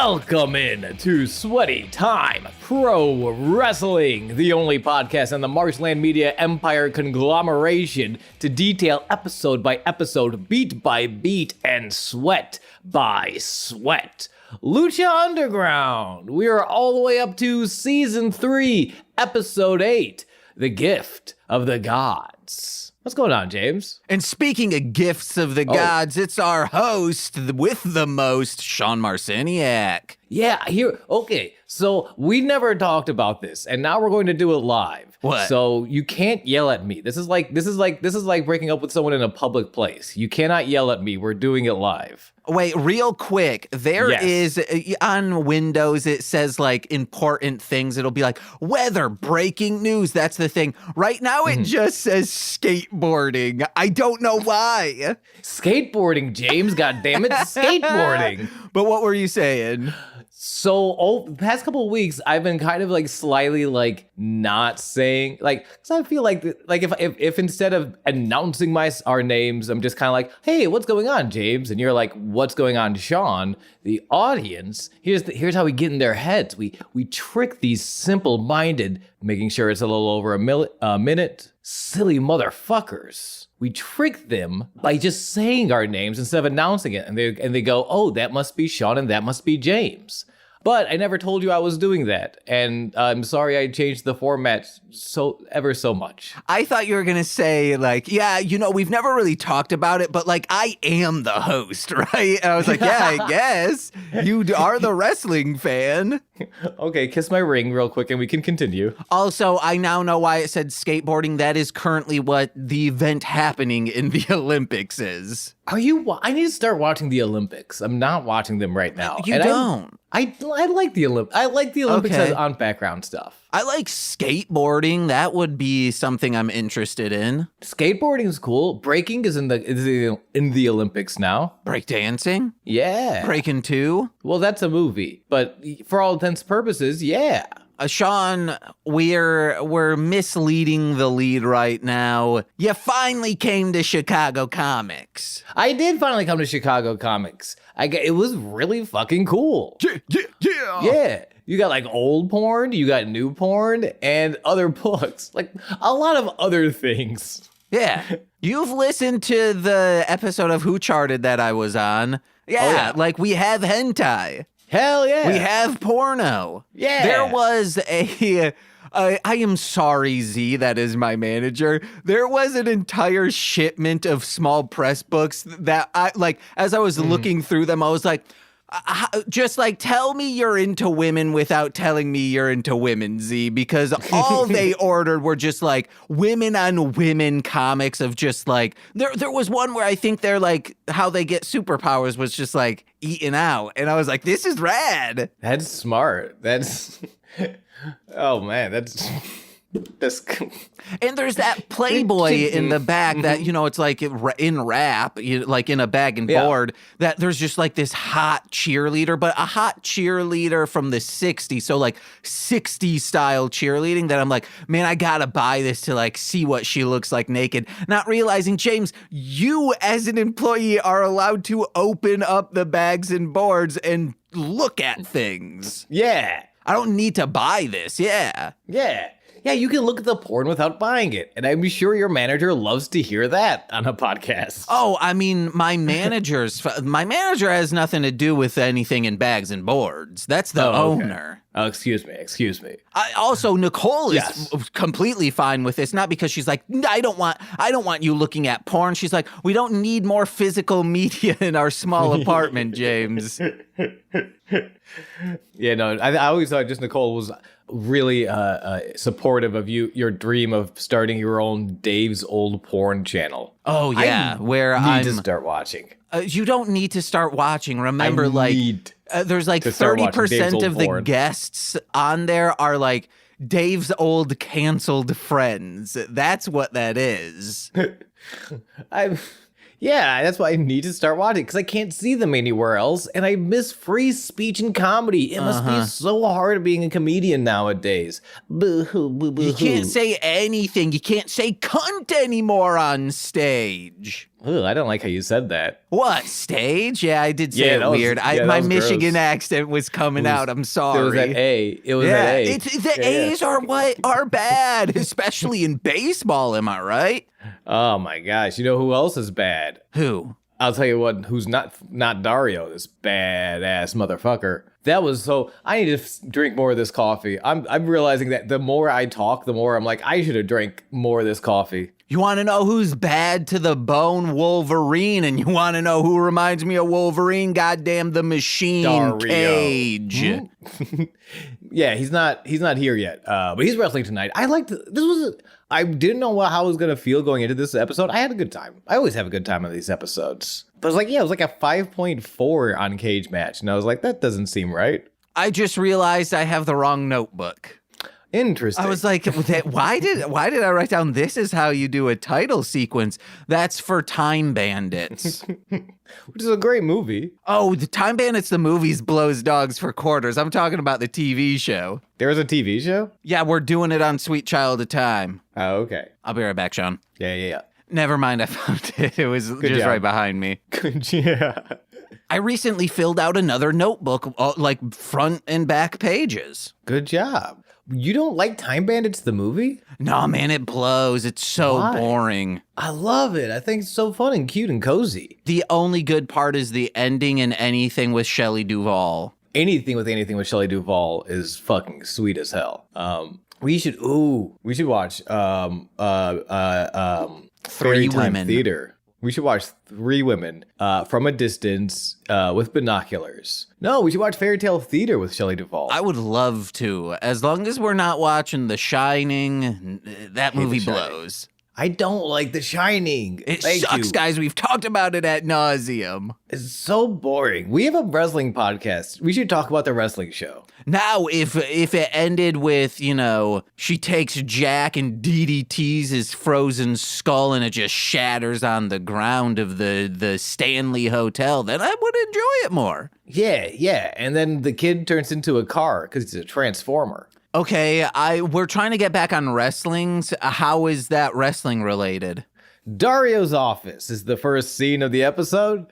Welcome in to Sweaty Time Pro Wrestling, the only podcast in the Marshland Media Empire conglomeration to detail episode by episode, beat by beat, and sweat by sweat. Lucha Underground. We are all the way up to Season 3, Episode 8, The Gift of the Gods. What's going on, James? And speaking of gifts of the gods, it's our host with the most, Sean Marciniak. Yeah, okay, so we never talked about this, and now we're going to do it live. What? So you can't yell at me. This is like breaking up with someone in a public place. You cannot yell at me. We're doing it live. Wait, real quick. There is, on Windows, it says like important things. It'll be like weather, breaking news. That's the thing. Right now, it just says skateboarding. I don't know why. Skateboarding, James. God damn it, skateboarding. But what were you saying? So the past couple of weeks, I've been kind of like slightly like not saying like, because I feel like if instead of announcing our names, I'm just kind of like, hey, what's going on, James? And you're like, what's going on, Sean? The audience, here's how we get in their heads. We trick these simple-minded, making sure it's a little over a minute, silly motherfuckers. We trick them by just saying our names instead of announcing it. And they go, oh, that must be Sean and that must be James. But I never told you I was doing that. And I'm sorry I changed the format ever so much. I thought you were going to say like, yeah, we've never really talked about it, but like I am the host, right? And I was like, yeah, I guess you are the wrestling fan. Okay, kiss my ring real quick and we can continue. Also, I now know why it said skateboarding. That is currently what the event happening in the Olympics is. I need to start watching the Olympics. I'm not watching them right now. You don't. I like the Olympics. I like the Olympics as on background stuff. I like skateboarding. That would be something I'm interested in. Skateboarding is cool. Breaking is in the Olympics now. Breakdancing? Yeah. Breaking 2? Well, that's a movie, but for all intents and purposes, yeah. Sean, we're misleading the lead right now. You finally came to Chicago Comics. I did finally come to Chicago Comics. It was really fucking cool. Yeah. You got like old porn, you got new porn, and other books. Like a lot of other things. Yeah. You've listened to the episode of Who Charted that I was on. Yeah. Like we have hentai. Hell yeah. We have porno. Yeah. There was I am sorry, Z, that is my manager. There was an entire shipment of small press books that as I was looking through them, I was like, just like, tell me you're into women without telling me you're into women, Z, because all they ordered were just like women on women comics of just like, there was one where I think they're like, how they get superpowers was just like eating out. And I was like, this is rad. That's smart. Oh man, that's and there's that Playboy in the back that, it's like in wrap, like in a bag and board, that there's just like this hot cheerleader, but a hot cheerleader from the 60s. So like 60s style cheerleading that I'm like, man, I gotta buy this to like see what she looks like naked. Not realizing, James, you as an employee are allowed to open up the bags and boards and look at things. Yeah. I don't need to buy this. Yeah. Yeah. Yeah, you can look at the porn without buying it. And I'm sure your manager loves to hear that on a podcast. Oh, I mean, my manager has nothing to do with anything in bags and boards. That's the owner. Oh, excuse me. Also, Nicole is completely fine with this, not because she's like, I don't want you looking at porn. She's like, we don't need more physical media in our small apartment, James. Yeah, no, I always thought just Nicole was really supportive of your dream of starting your own Dave's Old Porn channel. Oh, yeah, I need to start watching. You don't need to start watching. Remember, there's like 30% of the guests on there are like Dave's old canceled friends. That's what that is. Yeah, that's why I need to start watching because I can't see them anywhere else, and I miss free speech and comedy. It must be so hard being a comedian nowadays. Boo-hoo, boo-boo-hoo. You can't say anything. You can't say cunt anymore on stage. Ugh, I don't like how you said that. What, stage? Yeah, I did say Yeah, it that was- weird. yeah, that My was Michigan gross. accent was coming out. I'm sorry. It was that A. It was Yeah, that A. the A's are what are bad, especially in baseball. Am I right? Oh my gosh! You know who else is bad? Who? I'll tell you what. Who's not Dario? This badass motherfucker. That was so. I need to drink more of this coffee. I'm realizing that the more I talk, the more I'm like I should have drank more of this coffee. You want to know who's bad to the bone? Wolverine. And you want to know who reminds me of Wolverine? Goddamn the Machine Dario. Cage. Yeah, he's not here yet. But he's wrestling tonight. I didn't know how I was gonna feel going into this episode. I had a good time. I always have a good time on these episodes. But it was like a 5.4 on Cage Match, and I was like, that doesn't seem right. I just realized I have the wrong notebook. Interesting. I was like, why did I write down this is how you do a title sequence? That's for Time Bandits. Which is a great movie. Oh, the Time Bandits, the movies blows dogs for quarters. I'm talking about the TV show. There was a TV show? Yeah, we're doing it on Sweet Child of Time. Oh, okay. I'll be right back, Sean. Yeah. Never mind, I found it. It was Good just job. right behind me. Good, yeah. I recently filled out another notebook, like front and back pages. Good job. You don't like Time Bandits, the movie? No, man, it blows. It's so Why? boring. I love it. I think it's so fun and cute and cozy. The only good part is the ending and anything with Shelley Duvall. Anything with Shelley Duvall is fucking sweet as hell. We should watch Three Fairy Time Women. Theater. We should watch Three Women from a distance with binoculars. No, we should watch Fairy Tale Theater with Shelley Duvall. I would love to, as long as we're not watching The Shining. That movie The Shining. blows. I don't like The Shining. It Thank sucks, you. guys. We've talked about it ad nauseum. It's so boring. We have a wrestling podcast. We should talk about the wrestling show. Now, if it ended with, she takes Jack and DDTs his frozen skull and it just shatters on the ground of the Stanley Hotel, then I would enjoy it more. Yeah. And then the kid turns into a car because he's a transformer. Okay, we're trying to get back on wrestlings. How is that wrestling related? Dario's office is the first scene of the episode.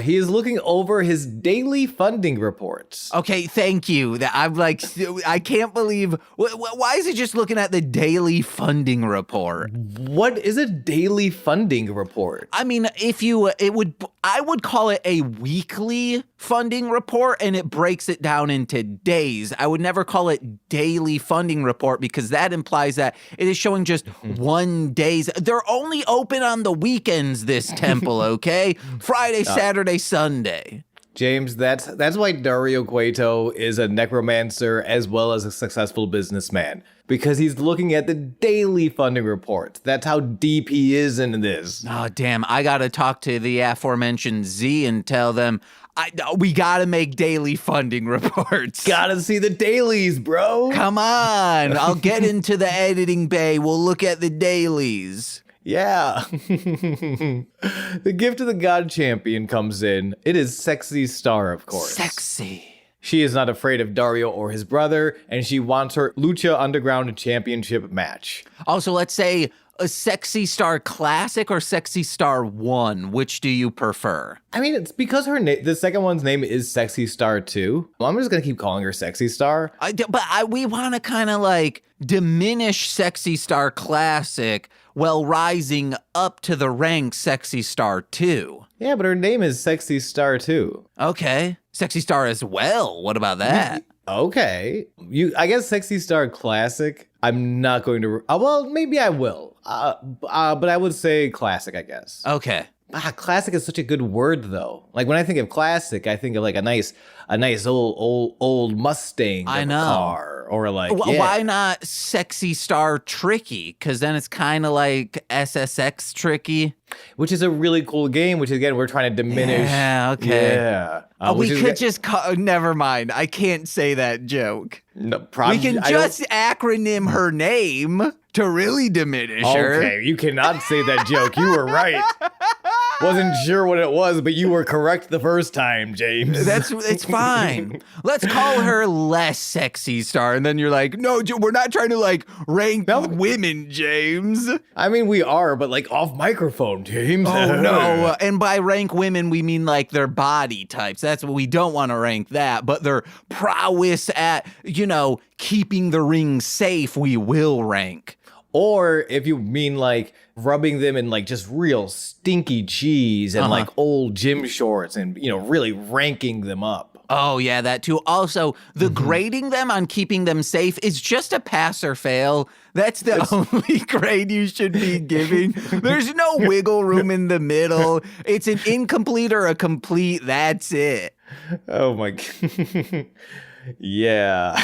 He is looking over his daily funding reports. Okay, thank you. I'm like, I can't believe. Why is he just looking at the daily funding report? What is a daily funding report? I mean, I would call it a weekly funding report, and it breaks it down into days. I would never call it daily funding report because that implies that it is showing just 1 days. They're only open on the weekends, this temple, okay? Friday, Saturday, Sunday. James, that's why Dario Cueto is a necromancer as well as a successful businessman. Because he's looking at the daily funding reports. That's how deep he is in this. Oh, damn. I got to talk to the aforementioned Z and tell them we got to make daily funding reports. Gotta see the dailies, bro. Come on. I'll get into the editing bay. We'll look at the dailies. Yeah. The gift of the God champion comes in. It is Sexy Star, of course. Sexy. She is not afraid of Dario or his brother, and she wants her Lucha Underground Championship match. Also, let's say a Sexy Star Classic or Sexy Star 1. Which do you prefer? I mean, it's because the second one's name is Sexy Star 2. Well, I'm just going to keep calling her Sexy Star. We want to kind of like diminish Sexy Star Classic while rising up to the rank Sexy Star 2. Yeah, but her name is Sexy Star 2. Okay. Sexy Star as well. What about that? Okay. I guess Sexy Star Classic, I'm not going to... well, maybe I will. But I would say Classic, I guess. Okay. Classic is such a good word, though. Like, when I think of classic, I think of like a nice old Mustang I of a know. car. Or like, Why not Sexy Star Tricky? Because then it's kind of like SSX Tricky. Which is a really cool game, which again, we're trying to diminish. Yeah, okay. Yeah. We could just call... Never mind. I can't say that joke. No, We can just acronym her name to really diminish her. Okay, you cannot say that joke. You were right. Wasn't sure what it was, but you were correct the first time, James. It's fine. Let's call her less sexy star. And then you're like, no, we're not trying to like rank women, James. I mean, we are, but like off microphone, James. Oh, no. And by rank women, we mean like their body types. That's what we don't want to rank that. But their prowess at, keeping the ring safe, we will rank. Or if you mean like rubbing them in like just real stinky cheese and like old gym shorts and, really ranking them up. Oh, yeah, that too. Also, the grading them on keeping them safe is just a pass or fail. That's the only grade you should be giving. There's no wiggle room in the middle. It's an incomplete or a complete. That's it. Oh, my God. Yeah.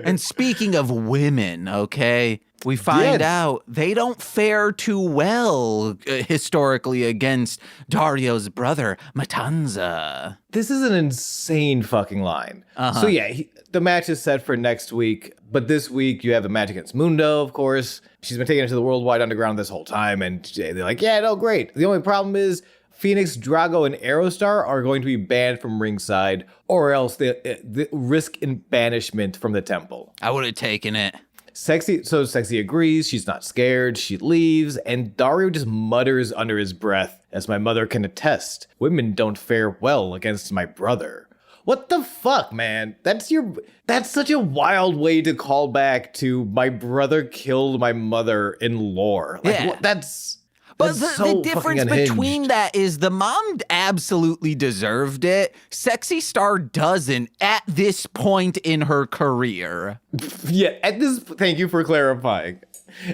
And speaking of women, okay, we find out they don't fare too well historically against Dario's brother, Matanza. This is an insane fucking line. So yeah, the match is set for next week, but this week you have a match against Mundo, of course. She's been taken into the Worldwide Underground this whole time, and they're like, yeah, no, great. The only problem is Phoenix, Drago, and Aerostar are going to be banned from ringside, or else they risk in banishment from the temple. I would have taken it. Sexy agrees. She's not scared. She leaves, and Dario just mutters under his breath, as my mother can attest. Women don't fare well against my brother. What the fuck, man? That's such a wild way to call back to my brother killed my mother in lore. Like, yeah. But the difference between that is the mom absolutely deserved it. Sexy Star doesn't at this point in her career. Yeah, thank you for clarifying.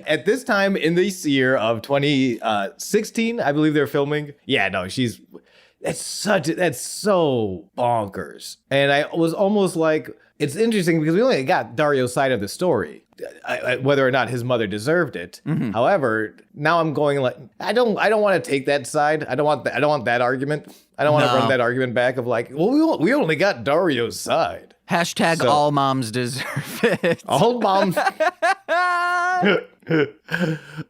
At this time in this year of 2016, I believe they're filming. Yeah, no, that's so bonkers. And I was almost like, it's interesting because we only got Dario's side of the story. Whether or not his mother deserved it. However, now I'm going like I don't want to take that side. I don't want that argument. I don't want to run that argument back of like, well, we only got Dario's side. Hashtag all moms deserve it. All moms.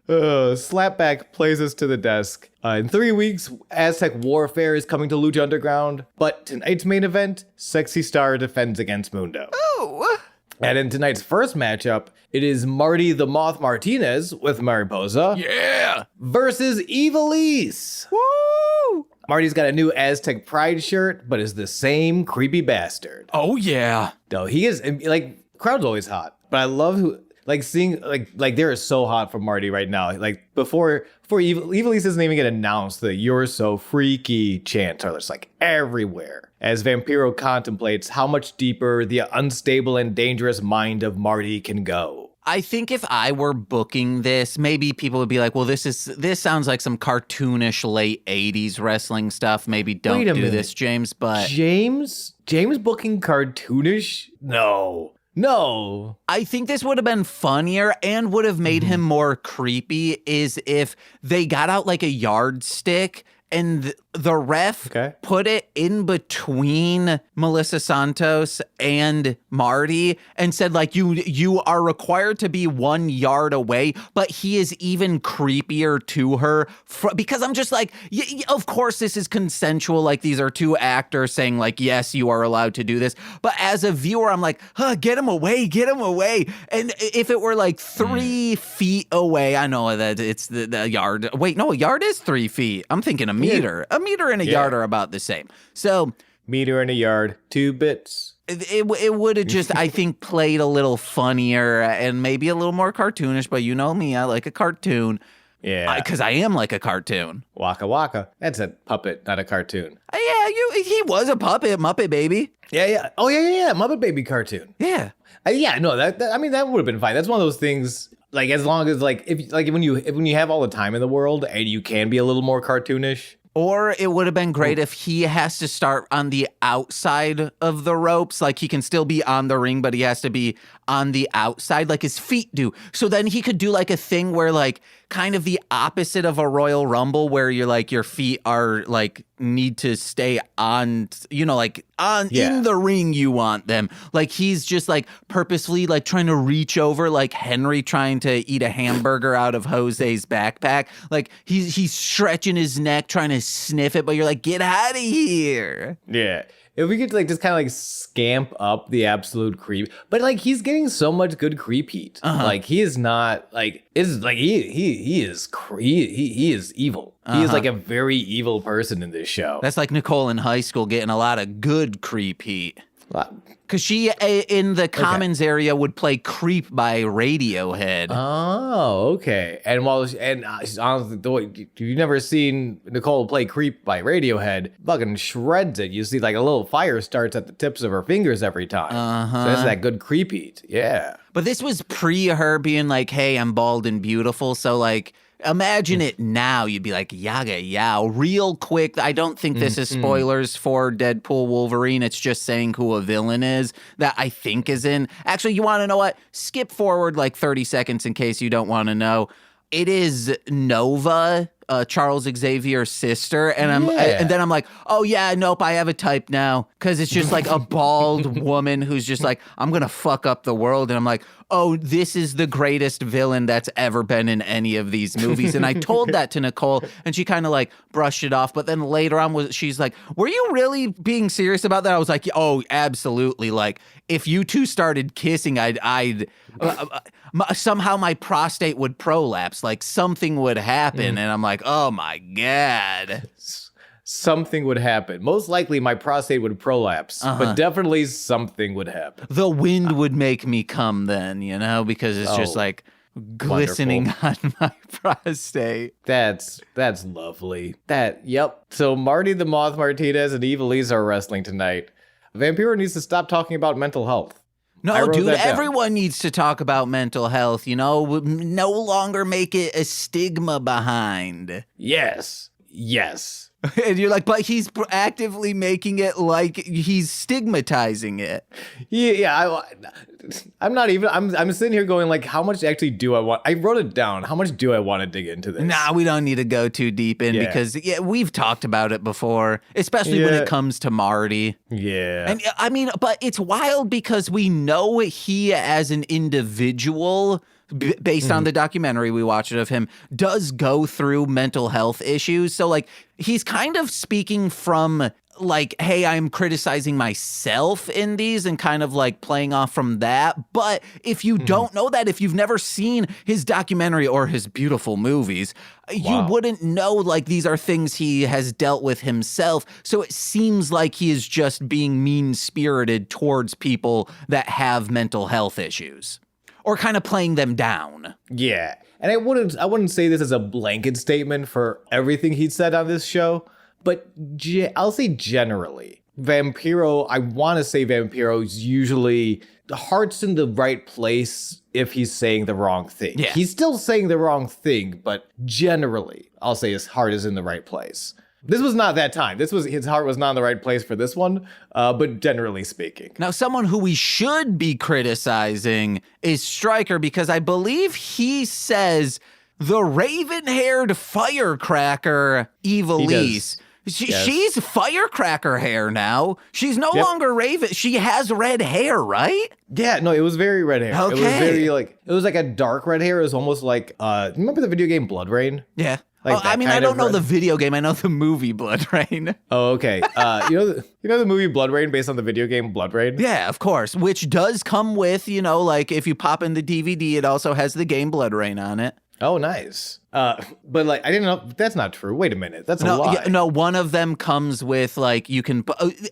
Slapback plays us to the desk. In 3 weeks, Aztec Warfare is coming to Lucha Underground, but tonight's main event, Sexy Star defends against Mundo. Oh. And in tonight's first matchup, it is Marty the Moth Martinez with Mariposa. Yeah. Versus Evilise. Woo! Marty's got a new Aztec Pride shirt, but is the same creepy bastard. Oh, yeah. No, he is, like, crowd's always hot. But I love seeing, like they're so hot for Marty right now. Like, before Evilise doesn't even get announced, the "You're so freaky" chants are just, like, everywhere. As Vampiro contemplates how much deeper the unstable and dangerous mind of Marty can go. I think if I were booking this, maybe people would be like, well, this sounds like some cartoonish late 80s wrestling stuff. Maybe don't do this, James, but... James booking cartoonish? No. I think this would have been funnier and would have made him more creepy is if they got out like a yardstick and the ref put it in between Melissa Santos and Marty and said, like, you are required to be 1 yard away, but he is even creepier to her because I'm just like, of course this is consensual. Like, these are two actors saying, like, yes, you are allowed to do this. But as a viewer, I'm like, get him away. And if it were like 3 feet away, I know that it's the yard. Wait, no, a yard is 3 feet. I'm thinking a meter. A meter and a yard are about the same. So meter and a yard, 2 bits. It would have just, I think, played a little funnier and maybe a little more cartoonish. But you know me, I like a cartoon. Yeah, because I am like a cartoon. Waka Waka. That's a puppet, not a cartoon. Yeah, he was a puppet, Muppet Baby. Yeah. Oh yeah. Muppet Baby cartoon. Yeah. Yeah. No, that I mean that would have been fine. That's one of those things. Like, as long as when you have all the time in the world and you can be a little more cartoonish. Or it would have been great if he has to start on the outside of the ropes. Like, he can still be on the ring, but he has to be on the outside like his feet do. So then he could do like a thing where, like, kind of the opposite of a Royal Rumble where you're like, your feet are like need to stay on, like in the ring you want them. Like, he's just like purposefully like trying to reach over like Henry trying to eat a hamburger out of Jose's backpack. Like, he's stretching his neck, trying to sniff it, but you're like, get out of here. Yeah. If we could like just kind of like scamp up the absolute creep, but like he's getting so much good creep heat. Like he is not like is like he is evil. He is like a very evil person in this show. That's like Nicole in high school getting a lot of good creep heat. Because she, in the Commons area, would play Creep by Radiohead. Oh, okay. And honestly, you've never seen Nicole play Creep by Radiohead, fucking shreds it. You see like a little fire starts at the tips of her fingers every time. So that's that good creep heat. Yeah. But this was pre her being like, hey, I'm bald and beautiful. So like, imagine it now. You'd be like, yaga yow, real quick. I don't think this is spoilers for Deadpool Wolverine. It's just saying who a villain is that I think is in. Actually, you want to know what? Skip forward like 30 seconds in case you don't want to know. It is Nova, Charles Xavier's sister, and then I'm like, oh yeah, nope, I have a type now, because it's just like a bald woman who's just like, I'm gonna fuck up the world, and I'm like, oh, this is the greatest villain that's ever been in any of these movies, and I told that to Nicole, and she kind of like brushed it off, but then later on she's like, were you really being serious about that? I was like, oh, absolutely, like if you two started kissing, I'd somehow my prostate would prolapse, like something would happen, and I'm like, oh my God. Something would happen. Most likely my prostate would prolapse, but definitely something would happen. The wind would make me come then, because it's just like glistening on my prostate. That's lovely. Yep. So Marty the Moth Martinez and Evilise are wrestling tonight. Vampiro needs to stop talking about mental health. No, dude, everyone needs to talk about mental health, no longer make it a stigma behind. Yes. And you're like, but he's actively making it like he's stigmatizing it. Yeah. I'm sitting here going like, how much actually do I want? I wrote it down. How much do I want to dig into this? Nah, we don't need to go too deep in because we've talked about it before, especially when it comes to Marty. Yeah. And I mean, but it's wild because we know he as an individual, based on the documentary we watched of him, does go through mental health issues. So like he's kind of speaking from like, hey, I'm criticizing myself in these and kind of like playing off from that. But if you don't know that, if you've never seen his documentary or his beautiful movies, you wouldn't know like these are things he has dealt with himself. So it seems like he is just being mean-spirited towards people that have mental health issues. Or kind of playing them down. Yeah. And I wouldn't say this as a blanket statement for everything he said on this show, but I'll say generally, I want to say Vampiro's usually the heart's in the right place if he's saying the wrong thing. Yeah. He's still saying the wrong thing, but generally, I'll say his heart is in the right place. This was not that time. His heart was not in the right place for this one, but generally speaking. Now, someone who we should be criticizing is Stryker, because I believe he says the raven-haired firecracker Evilise. She's firecracker hair now. She's no longer raven. She has red hair, right? Yeah, no, it was very red hair. Okay. It was very it was like a dark red hair. It was almost like, remember the video game Blood Rain? Yeah. Like I don't know the video game. I know the movie Blood Rain. Oh, okay. You know the movie Blood Rain based on the video game Blood Rain? Yeah, of course. Which does come with, like if you pop in the DVD, it also has the game Blood Rain on it. Oh, nice. But like, I didn't know. That's not true. Wait a minute. That's a lie. Yeah, no, one of them comes with like, you can,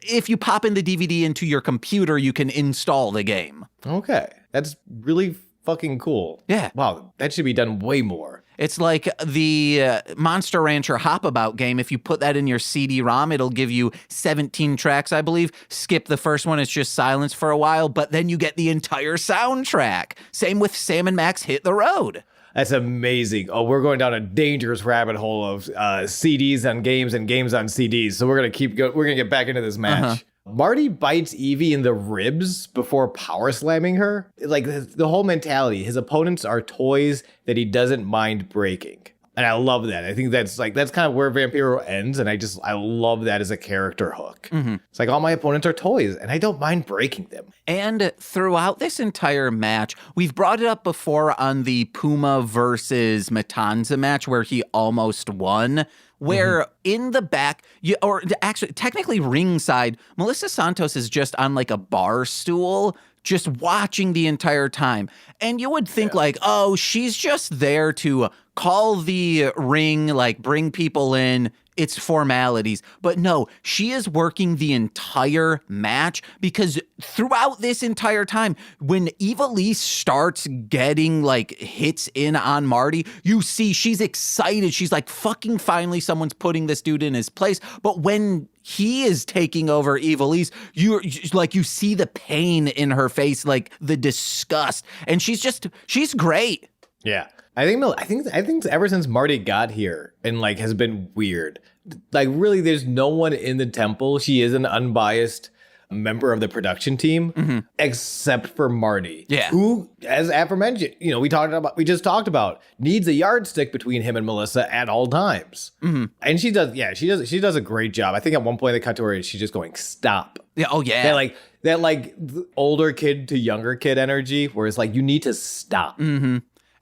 if you pop in the DVD into your computer, you can install the game. Okay. That's really fucking cool. Yeah. Wow. That should be done way more. It's like the Monster Rancher Hop About game. If you put that in your CD-ROM, it'll give you 17 tracks, I believe. Skip the first one. It's just silence for a while, but then you get the entire soundtrack. Same with Sam and Max Hit the Road. That's amazing. Oh, we're going down a dangerous rabbit hole of CDs on games and games on CDs. So we're going to we're going to get back into this match. Marty bites Evie in the ribs before power slamming her. Like the whole mentality, his opponents are toys that he doesn't mind breaking. And I love that. I think that's kind of where Vampiro ends. And I love that as a character hook. It's like all my opponents are toys and I don't mind breaking them. And throughout this entire match, we've brought it up before on the Puma versus Matanza match where he almost won. Where in the back, or actually technically ringside, Melissa Santos is just on like a bar stool, just watching the entire time. And you would think like, oh, she's just there to call the ring, like bring people in. It's formalities. But no, she is working the entire match because throughout this entire time, when Ivelisse starts getting like hits in on Marty, you see she's excited. She's like, fucking finally someone's putting this dude in his place. But when he is taking over Ivelisse, you see the pain in her face, like the disgust. And she's great. Yeah. I think ever since Marty got here and like has been weird, like really there's no one in the temple. She is an unbiased member of the production team except for Marty. Yeah. Who, as aforementioned, we just talked about needs a yardstick between him and Melissa at all times. And she does a great job. I think at one point they cut to her and she's just going, stop. Yeah. Oh yeah. That older kid to younger kid energy where it's like, you need to stop.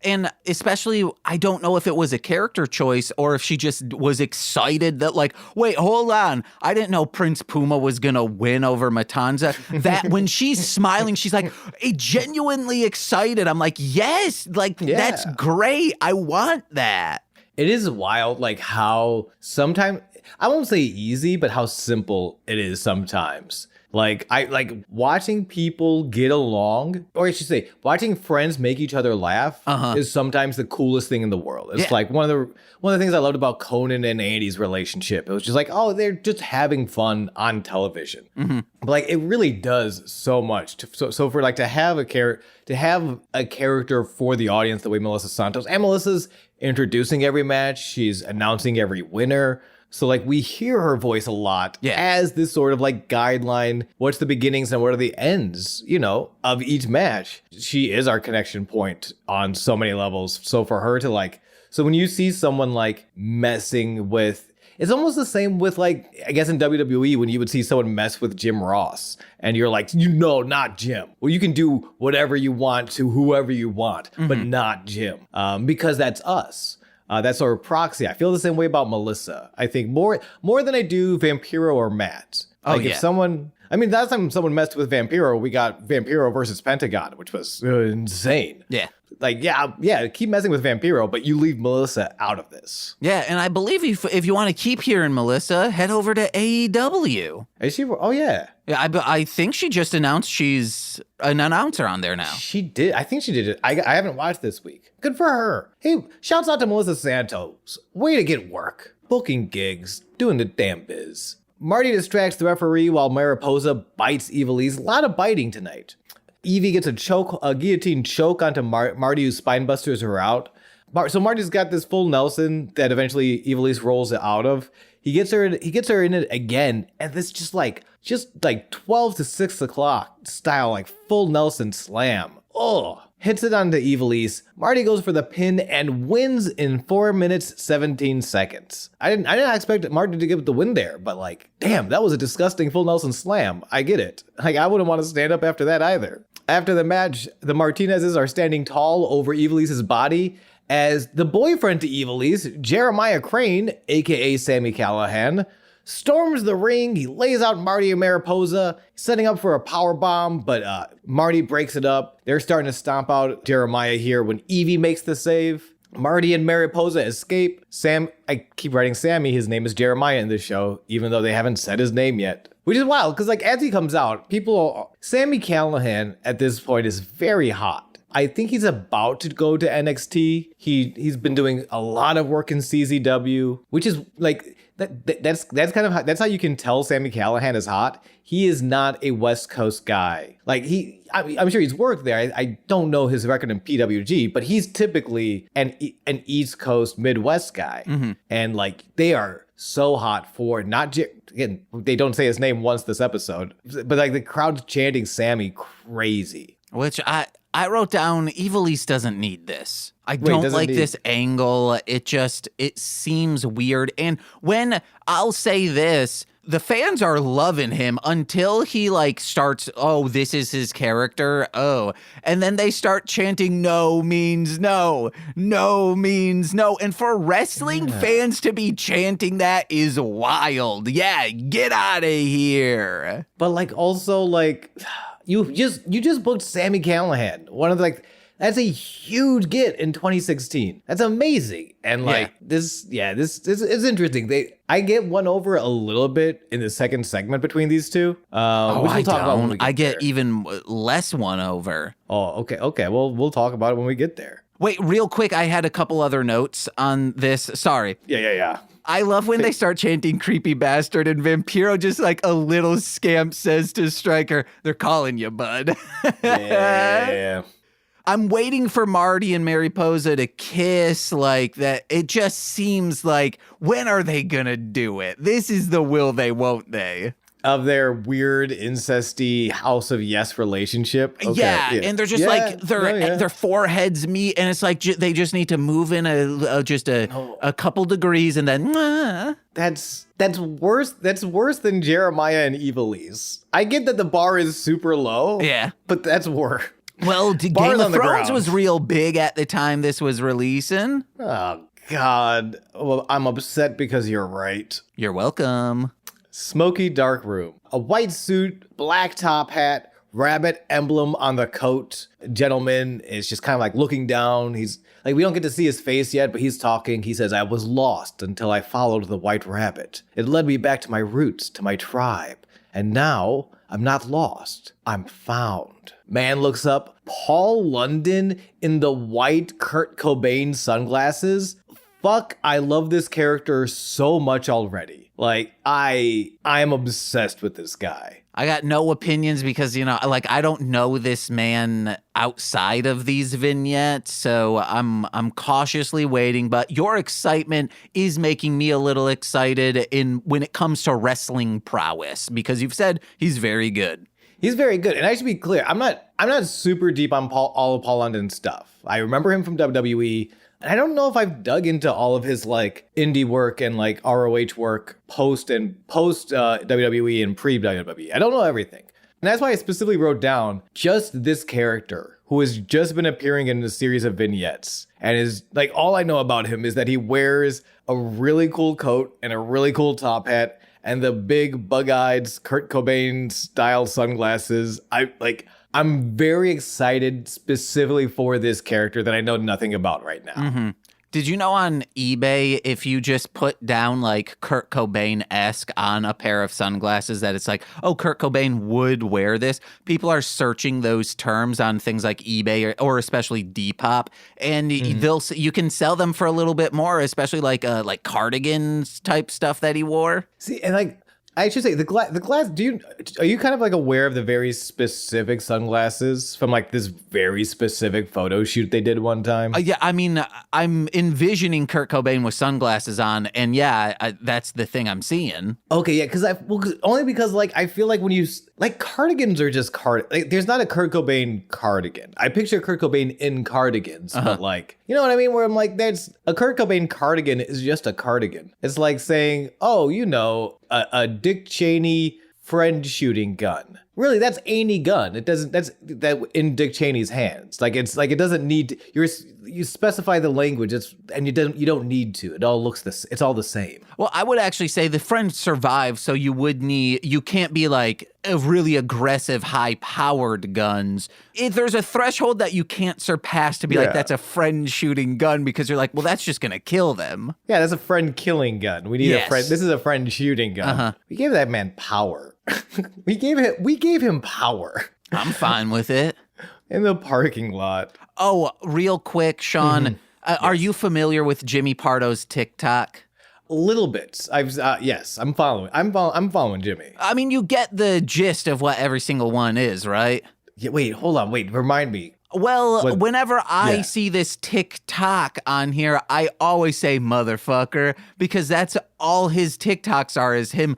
And especially, I don't know if it was a character choice or if she just was excited that like, wait, hold on. I didn't know Prince Puma was going to win over Matanza. That when she's smiling, she's like genuinely excited. I'm like, yes, that's great. I want that. It is wild, like how sometimes, I won't say easy, but how simple it is sometimes. Like I like watching people get along, or I should say, watching friends make each other laugh is sometimes the coolest thing in the world. It's like one of the things I loved about Conan and Andy's relationship. It was just like, oh, they're just having fun on television. But like it really does so much. So for like to have a character for the audience the way Melissa Santos, and Melissa's introducing every match, she's announcing every winner. So like we hear her voice a lot as this sort of like guideline. What's the beginnings and what are the ends, of each match? She is our connection point on so many levels. So for her to so when you see someone like messing with, it's almost the same with like, I guess in WWE when you would see someone mess with Jim Ross and you're like, not Jim. Well, you can do whatever you want to whoever you want, but not Jim, because that's us. That's our proxy. I feel the same way about Melissa. I think more than I do Vampiro or Matt. If someone, last time someone messed with Vampiro, we got Vampiro versus Pentagon, which was insane. Yeah. Keep messing with Vampiro, but you leave Melissa out of this. Yeah, and I believe if you want to keep hearing Melissa, head over to AEW. Is she? Oh, yeah. Yeah, I think she just announced she's an announcer on there now. She did. I think she did it. I haven't watched this week. Good for her. Hey, shouts out to Melissa Santos. Way to get work. Booking gigs. Doing the damn biz. Marty distracts the referee while Mariposa bites Ivelisse. A lot of biting tonight. Evie gets a guillotine choke onto Marty, whose spine busters her out. So Marty's got this full Nelson that eventually Ivelisse rolls it out of. He gets her in it again, and this just like 12 to 6 o'clock style, like full Nelson slam. Oh, hits it onto Ivelisse. Marty goes for the pin and wins in 4 minutes 17 seconds. I didn't expect Marty to get the win there, but like, damn, that was a disgusting full Nelson slam. I get it. Like, I wouldn't want to stand up after that either. After the match, the Martinezes are standing tall over Ivelisse's body as the boyfriend to Ivelisse, Jeremiah Crane, aka Sami Callihan, storms the ring. He lays out Marty and Mariposa, setting up for a power bomb, but Marty breaks it up. They're starting to stomp out Jeremiah here when Evie makes the save. Marty and Mariposa escape. I keep writing Sammy. His name is Jeremiah in this show, even though they haven't said his name yet. Which is wild, because like as he comes out, Sami Callihan at this point is very hot. I think he's about to go to NXT. He's been doing a lot of work in CZW, which is like that's how you can tell Sami Callihan is hot. He is not a West Coast guy. Like I'm sure he's worked there. I don't know his record in PWG, but he's typically an East Coast Midwest guy, and like they are so hot for again, they don't say his name once this episode, but like the crowd's chanting Sammy crazy. Which I wrote down Evilise doesn't need this. I don't like this angle. It seems weird. And when I'll say this, the fans are loving him until he like starts, oh, this is his character. Oh, and then they start chanting, no means no, no means no. And for wrestling fans to be chanting that is wild. Yeah, get out of here. But like also like you just booked Sami Callihan, one of the, like, that's a huge get in 2016. That's amazing. And like this is interesting. I get one over a little bit in the second segment between these two. Which we'll talk about when we get I get there. even less one over. Oh, okay. Well, we'll talk about it when we get there. Wait, real quick, I had a couple other notes on this. Sorry. Yeah. I love when they start chanting creepy bastard and Vampiro just like a little scamp says to Stryker, they're calling you, bud. Yeah. I'm waiting for Marty and Mariposa to kiss like that. It just seems like, when are they gonna do it? This is the will they, won't they? Of their weird incesty House of Yes relationship. Okay, yeah, and they're just like their foreheads meet, and it's like they just need to move in a couple degrees, and then That's worse. That's worse than Jeremiah and Evilise. I get that the bar is super low. Yeah, but that's worse. Well, Game of Thrones was real big at the time this was releasing. Oh God, well, I'm upset because you're right. You're welcome. Smoky dark room. A white suit, black top hat, rabbit emblem on the coat. Gentleman is just kind of like looking down. He's like, we don't get to see his face yet, but he's talking. He says, I was lost until I followed the white rabbit. It led me back to my roots, to my tribe. And now I'm not lost. I'm found. Man looks up. Paul London in the white Kurt Cobain sunglasses. Fuck, I love this character so much already. Like, I am obsessed with this guy. I got no opinions because, like, I don't know this man outside of these vignettes, so I'm cautiously waiting, but your excitement is making me a little excited when it comes to wrestling prowess, because you've said he's very good. He's very good. And I should be clear, I'm not super deep on all of Paul London's stuff. I remember him from WWE. And I don't know if I've dug into all of his like indie work and like ROH work post WWE and pre WWE. I don't know everything. And that's why I specifically wrote down just this character who has just been appearing in a series of vignettes. And is like, all I know about him is that he wears a really cool coat and a really cool top hat and the big bug-eyed Kurt Cobain style sunglasses. I'm very excited specifically for this character that I know nothing about right now. Mm-hmm. Did you know on eBay, if you just put down like Kurt Cobain-esque on a pair of sunglasses, that it's like, oh, Kurt Cobain would wear this? People are searching those terms on things like eBay or especially Depop, and you can sell them for a little bit more, especially like cardigans type stuff that he wore. See, and like, I should say the glass. Are you kind of like aware of the very specific sunglasses from like this very specific photo shoot they did one time? Yeah, I mean, I'm envisioning Kurt Cobain with sunglasses on, and that's the thing I'm seeing. Okay, yeah, only because like I feel like when you like cardigans are just there's not a Kurt Cobain cardigan. I picture Kurt Cobain in cardigans, but like, you know what I mean? Where I'm like, there's a Kurt Cobain cardigan is just a cardigan. It's like saying, oh, a Dick Cheney friend shooting gun. Really, that's any gun. That's in Dick Cheney's hands. Like it doesn't need to, you specify the language. You don't need to. It all looks it's all the same. Well, I would actually say the friend survived, so you can't be like a really aggressive, high-powered guns. There's a threshold that you can't surpass to be like, that's a friend shooting gun, because you're like, well, that's just gonna kill them. Yeah, that's a friend killing gun. We need a friend. This is a friend shooting gun. We gave that man power. we gave him power. I'm fine with it. In the parking lot. Oh, real quick, Sean, are you familiar with Jimmy Pardo's TikTok? A little bit. Yes, I'm following. I'm following Jimmy. I mean, you get the gist of what every single one is, right? Yeah. Wait, hold on. Wait, remind me. Well, What- whenever I yeah. see this TikTok on here, I always say motherfucker because that's all his TikToks are is him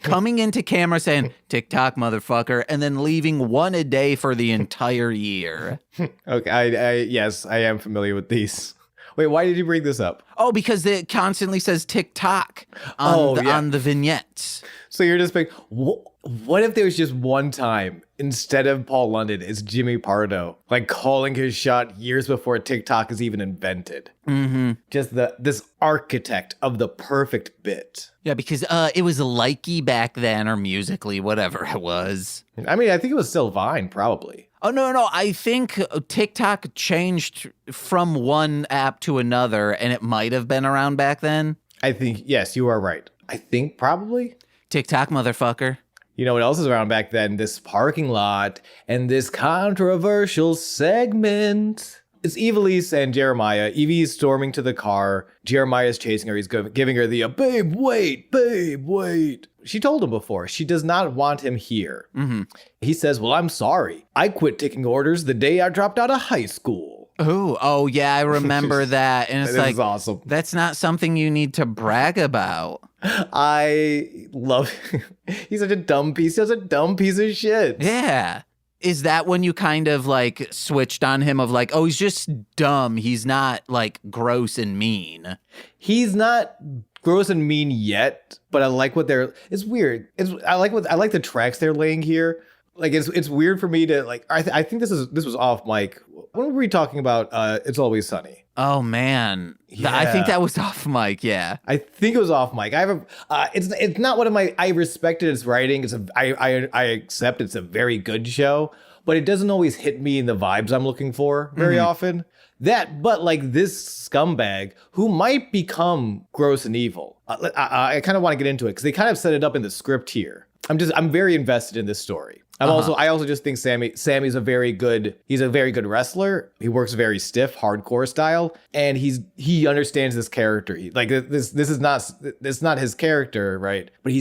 coming into camera saying TikTok motherfucker and then leaving one a day for the entire year. Okay, yes, I am familiar with these. Wait, why did you bring this up? Oh, because it constantly says TikTok Oh, yeah. on the vignettes. So you're just like, what if there was just one time instead of Paul London, it's Jimmy Pardo, like calling his shot years before TikTok is even invented? Mm-hmm. Just this architect of the perfect bit. Yeah, because it was Likey back then or Musically, whatever it was. I mean, I think it was still Vine, probably. Oh, no. I think TikTok changed from one app to another, and it might have been around back then. I think, yes, you are right. I think probably. TikTok, motherfucker. You know what else is around back then? This parking lot and this controversial segment. It's Evilise and Jeremiah. Evie is storming to the car. Jeremiah is chasing her. He's giving her the babe, wait. She told him before. She does not want him here. Mm-hmm. He says, well, I'm sorry. I quit taking orders the day I dropped out of high school. Oh, yeah, I remember that. And it's This like, is awesome. that's not something you need to brag about. I love him. He's such a dumb piece. He's such a dumb piece of shit. Yeah. Is that when you kind of like switched on him of like, oh, he's just dumb. He's not like gross and mean. He's not gross and mean yet, but I like what it's weird. I like the tracks they're laying here. Like it's weird for me to like, I think this was off mic. When were we talking about It's Always Sunny? Oh man. Yeah. I think that was off mic, yeah. I think it was off mic. I have it's not one of my, I respected its writing. I accept it's a very good show, but it doesn't always hit me in the vibes I'm looking for very often. But like this scumbag who might become gross and evil. I kind of want to get into it because they kind of set it up in the script here. I'm very invested in this story. I also just think Sammy's a very good wrestler. He works very stiff, hardcore style, and he understands this character. This is not his character, right? But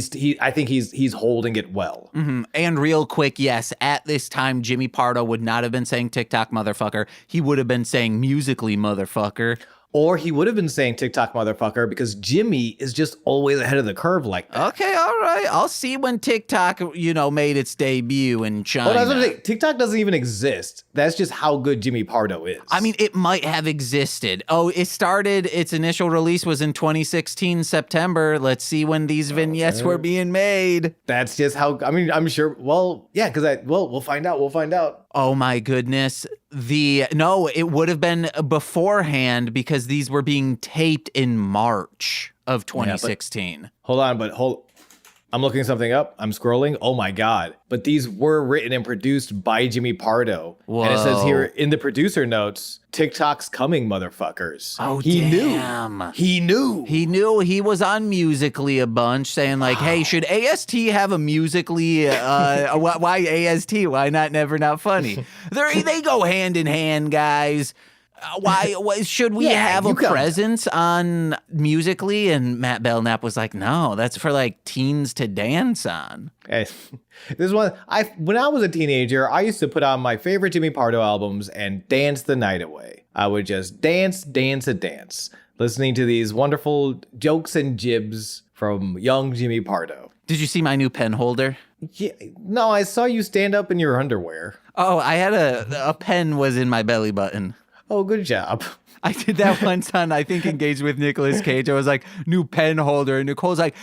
I think he's holding it well. Mm-hmm. And real quick, yes, at this time, Jimmy Pardo would not have been saying TikTok motherfucker. He would have been saying Musically motherfucker. Or he would have been saying TikTok motherfucker because Jimmy is just always ahead of the curve like that. Okay, all right. I'll see when TikTok, made its debut in China. Well, that's what I'm saying. TikTok doesn't even exist. That's just how good Jimmy Pardo is. I mean, it might have existed. Oh, its initial release was in 2016, September. Let's see when these vignettes were being made. That's just how, I mean, I'm sure, well, yeah, because we'll find out. Oh my goodness. It would have been beforehand because these were being taped in March of 2016. I'm looking something up. I'm scrolling. Oh my God. But these were written and produced by Jimmy Pardo. Whoa. And it says here in the producer notes, TikTok's coming, motherfuckers. Oh, he damn. knew. He knew. He knew. He was on Musically a bunch saying like, hey, should AST have a Musically? Why AST? Why not Never Not Funny? They go hand in hand, guys. Why should we have a presence on Musically? And Matt Belknap was like, no, that's for like teens to dance on. Hey, when I was a teenager, I used to put on my favorite Jimmy Pardo albums and dance the night away. I would just dance, listening to these wonderful jokes and jibs from young Jimmy Pardo. Did you see my new pen holder? Yeah, no, I saw you stand up in your underwear. Oh, I had a pen was in my belly button. Oh, good job. I did that once on, I think, Engaged with Nicolas Cage. I was like, new pen holder. And Nicole's like,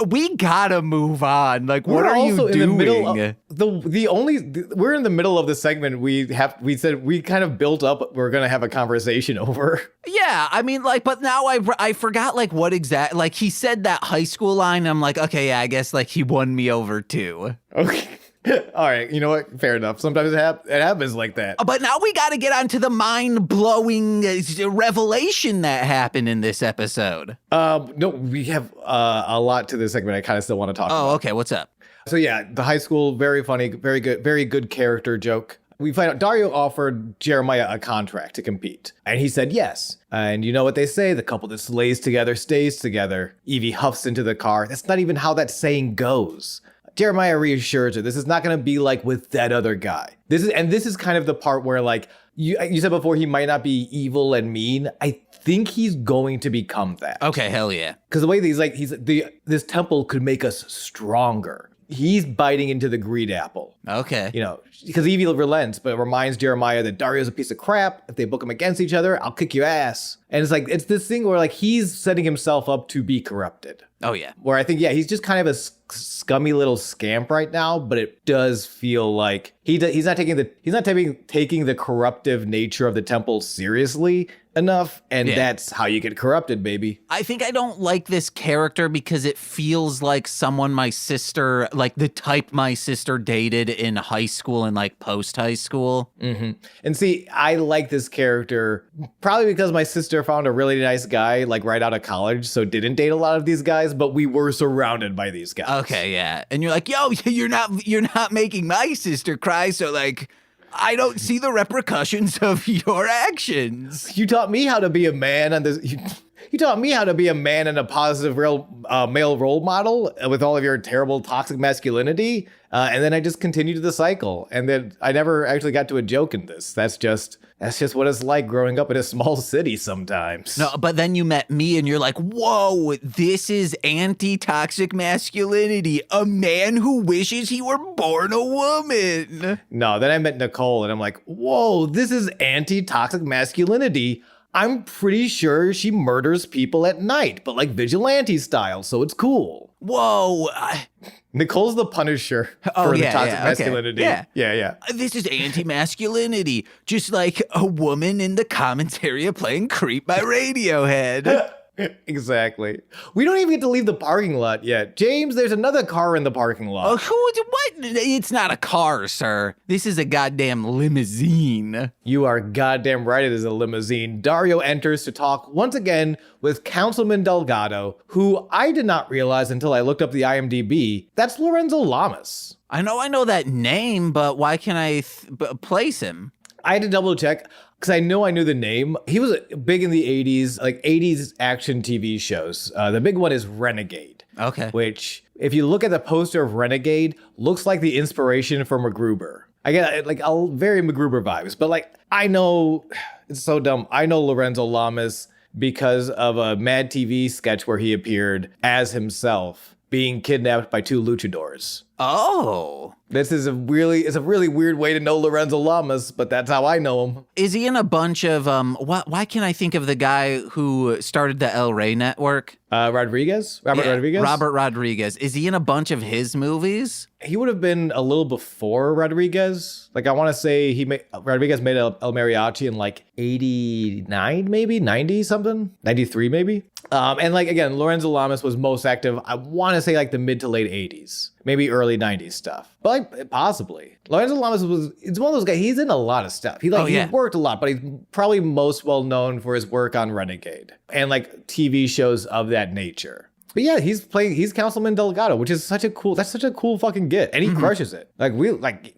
we gotta move on. Like, what are you doing? We're in the middle of the segment we said we kind of built up, we're going to have a conversation over. Yeah, I mean, like, but now I forgot, like, what exact, like, he said that high school line. I'm like, okay, yeah, I guess, like, he won me over too. Okay. All right, you know what? Fair enough. Sometimes it happens like that. But now we got to get onto the mind-blowing revelation that happened in this episode. No, we have a lot to this segment I kind of still want to talk about. Oh, okay. What's up? So yeah, the high school, very funny, very good character joke. We find out Dario offered Jeremiah a contract to compete, and he said yes. And you know what they say, the couple that slays together stays together. Evie huffs into the car. That's not even how that saying goes. Jeremiah reassures her, this is not going to be like with that other guy. This is kind of the part where like, you said before he might not be evil and mean. I think he's going to become that. Okay, hell yeah. Because the way this temple could make us stronger. He's biting into the greed apple. Okay. Because evil relents, but it reminds Jeremiah that Dario's a piece of crap. If they book him against each other, I'll kick your ass. And it's this thing where like he's setting himself up to be corrupted. Oh yeah. Where I think, he's just kind of a scummy little scamp right now, but it does feel like he's not taking the corruptive nature of the temple seriously enough, and that's how you get corrupted, baby. I think I don't like this character because it feels like someone my sister, like the type my sister dated in high school and like post high school. Mm-hmm. And see, I like this character probably because my sister found a really nice guy like right out of college, so didn't date a lot of these guys, but we were surrounded by these guys. Okay, yeah. And you're like, yo, you're not making my sister cry, so like I don't see the repercussions of your actions. You taught me how to be a man, and you taught me how to be a man and a positive male role model with all of your terrible toxic masculinity. And then I just continued the cycle. And then I never actually got to a joke in this. That's just what it's like growing up in a small city sometimes. No, but then you met me and you're like, whoa, this is anti-toxic masculinity. A man who wishes he were born a woman. No, then I met Nicole and I'm like, whoa, this is anti-toxic masculinity. I'm pretty sure she murders people at night, but like vigilante style, so it's cool. Whoa. Nicole's the Punisher for the toxic masculinity. Okay. Yeah. This is anti-masculinity, just like a woman in the comments area playing Creep by Radiohead. Exactly. We don't even get to leave the parking lot yet. James, there's another car in the parking lot. Oh, what? It's not a car, sir. This is a goddamn limousine. You are goddamn right, it is a limousine. Dario enters to talk once again with Councilman Delgado, who I did not realize until I looked up the IMDb. That's Lorenzo Lamas. I know that name, but why can't I place him? I had to double check because I knew the name. He was big in the 80s, like 80s action TV shows. The big one is Renegade. Okay. Which, if you look at the poster of Renegade, looks like the inspiration for MacGruber. I get like very MacGruber vibes, but like I know, it's so dumb. I know Lorenzo Lamas because of a Mad TV sketch where he appeared as himself being kidnapped by two luchadors. Oh. It's a really weird way to know Lorenzo Lamas, but that's how I know him. Is he in a bunch of, why can't I think of the guy who started the El Rey network? Rodriguez? Robert Rodriguez. Is he in a bunch of his movies? He would have been a little before Rodriguez. Like, I want to say Rodriguez made El Mariachi in like 89, maybe 90 something, 93 maybe. And like, again, Lorenzo Lamas was most active, I want to say like the mid to late 80s, maybe early 90s stuff. But like, possibly. Lorenzo Lamas it's one of those guys, he's in a lot of stuff. He worked a lot, but he's probably most well known for his work on Renegade and like TV shows of that nature. But yeah, he's Councilman Delgado, which is such a cool fucking get. And he crushes it.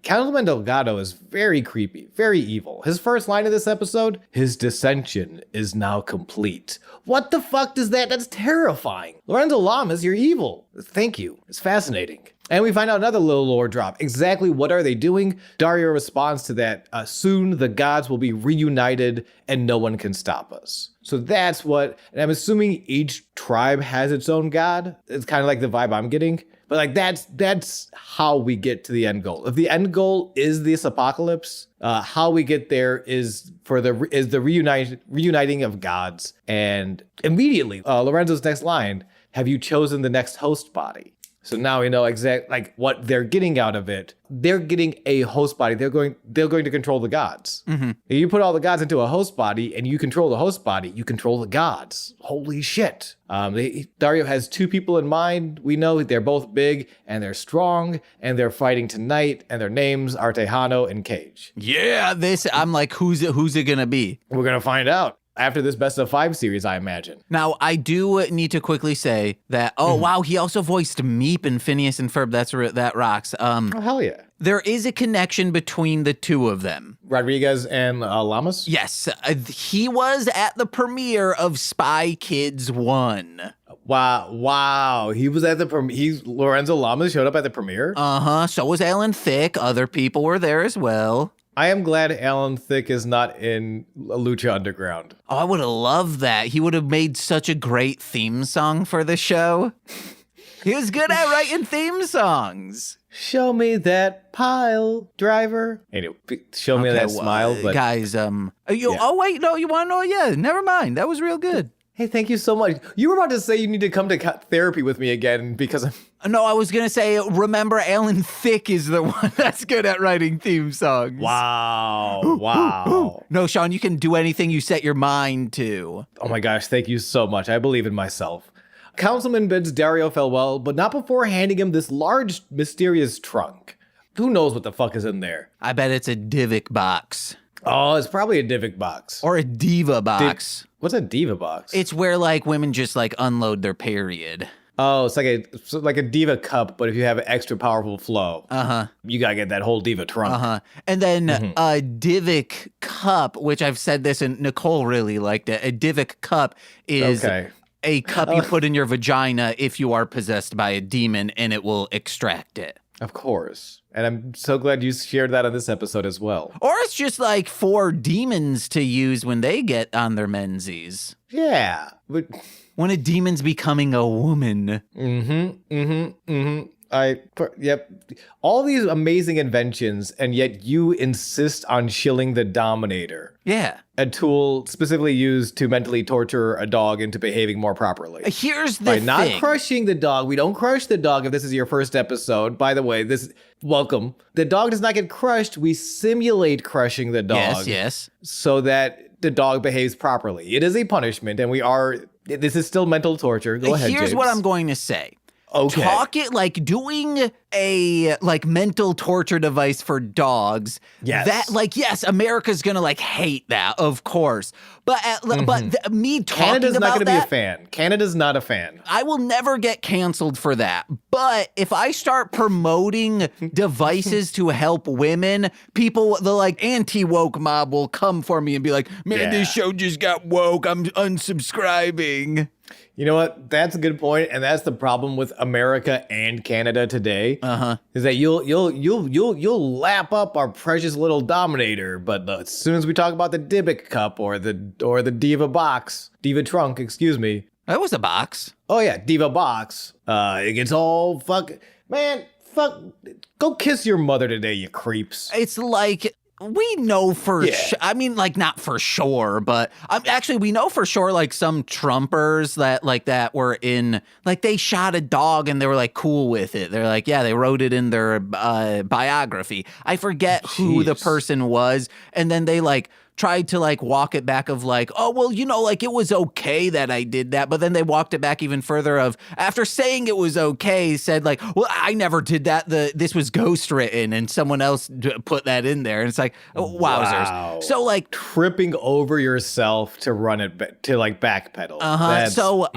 Councilman Delgado is very creepy, very evil. His first line of this episode, his dissension is now complete. What the fuck does that? That's terrifying. Lorenzo Lamas, you're evil. Thank you. It's fascinating. And we find out another little lore drop. Exactly what are they doing? Dario responds to that. Soon the gods will be reunited and no one can stop us. So that's what, and I'm assuming each tribe has its own god. It's kind of like the vibe I'm getting. But like that's how we get to the end goal. If the end goal is this apocalypse, how we get there is the reuniting of gods. And immediately, Lorenzo's next line: "Have you chosen the next host body?" So now we know what they're getting out of it. They're getting a host body. They're going to control the gods. Mm-hmm. If you put all the gods into a host body and you control the host body, you control the gods. Holy shit. Dario has two people in mind. We know they're both big and they're strong and they're fighting tonight, and their names are Tejano and Cage. Yeah, I'm like, who's it gonna be? We're gonna find out after this best of 5 series, I imagine. Now, I do need to quickly say that, wow, he also voiced Meep in Phineas and Ferb. That rocks. Oh, hell yeah. there is a connection between the two of them. Rodriguez and Lamas? Yes, he was at the premiere of Spy Kids 1. Wow. He was at the premiere. Lorenzo Lamas showed up at the premiere? Uh-huh. So was Alan Thicke. Other people were there as well. I am glad Alan Thicke is not in Lucha Underground. Oh, I would have loved that. He would have made such a great theme song for the show. He was good at writing theme songs. Show me that pile driver. Anyway, show me that smile. But guys, oh wait, no, you want to know? Yeah, never mind. That was real good. Hey, thank you so much. You were about to say you need to come to therapy with me again because No, I was going to say, remember Alan Thicke is the one that's good at writing theme songs. Wow. No, Sean, you can do anything you set your mind to. Oh my gosh, thank you so much. I believe in myself. Councilman bids Dario farewell, but not before handing him this large, mysterious trunk. Who knows what the fuck is in there? I bet it's a Divic box. Oh, it's probably a Divic box. Or a Diva box. What's a Diva box? It's where, like, women just, like, unload their period. Oh, it's like a Diva cup, but if you have an extra powerful flow, you gotta get that whole Diva trunk. And then a Divic cup, which I've said this, and Nicole really liked it. A Divic cup is a cup you put in your vagina if you are possessed by a demon, and it will extract it. Of course. And I'm so glad you shared that on this episode as well. Or it's just like for demons to use when they get on their menses. Yeah. But when a demon's becoming a woman. Yep. All these amazing inventions, and yet you insist on shilling the Dominator. Yeah. A tool specifically used to mentally torture a dog into behaving more properly. Here's the thing. By not crushing the dog. We don't crush the dog if this is your first episode. By the way, welcome. The dog does not get crushed. We simulate crushing the dog. Yes. So that the dog behaves properly. It is a punishment, and this is still mental torture. Go ahead, Here's James. what I'm going to say. Okay. Talk it like doing a mental torture device for dogs. Yes. That yes, America's gonna hate that, of course. But me talking Canada's about not going to be that, a fan. Canada's not a fan. I will never get canceled for that. But if I start promoting devices to help women, the anti-woke mob will come for me and be like, man, this show just got woke. I'm unsubscribing. You know what? That's a good point, and that's the problem with America and Canada today. Is that you'll lap up our precious little Dominator, but as soon as we talk about the Divic cup or the Diva trunk, excuse me. That was a box. Oh yeah, Diva box. It gets all fuck. Go kiss your mother today, you creeps. It's like. We know for I mean, not for sure, but actually we know for sure, some Trumpers that were in, they shot a dog and they were cool with it. They're they wrote it in their biography. I forget who the person was. And then they tried to walk it back of oh, well, it was okay that I did that. But then they walked it back even further of after saying it was okay, said well, I never did that. This was ghost written and someone else put that in there. And it's wowzers. Wow. So tripping over yourself to run it, to backpedal. So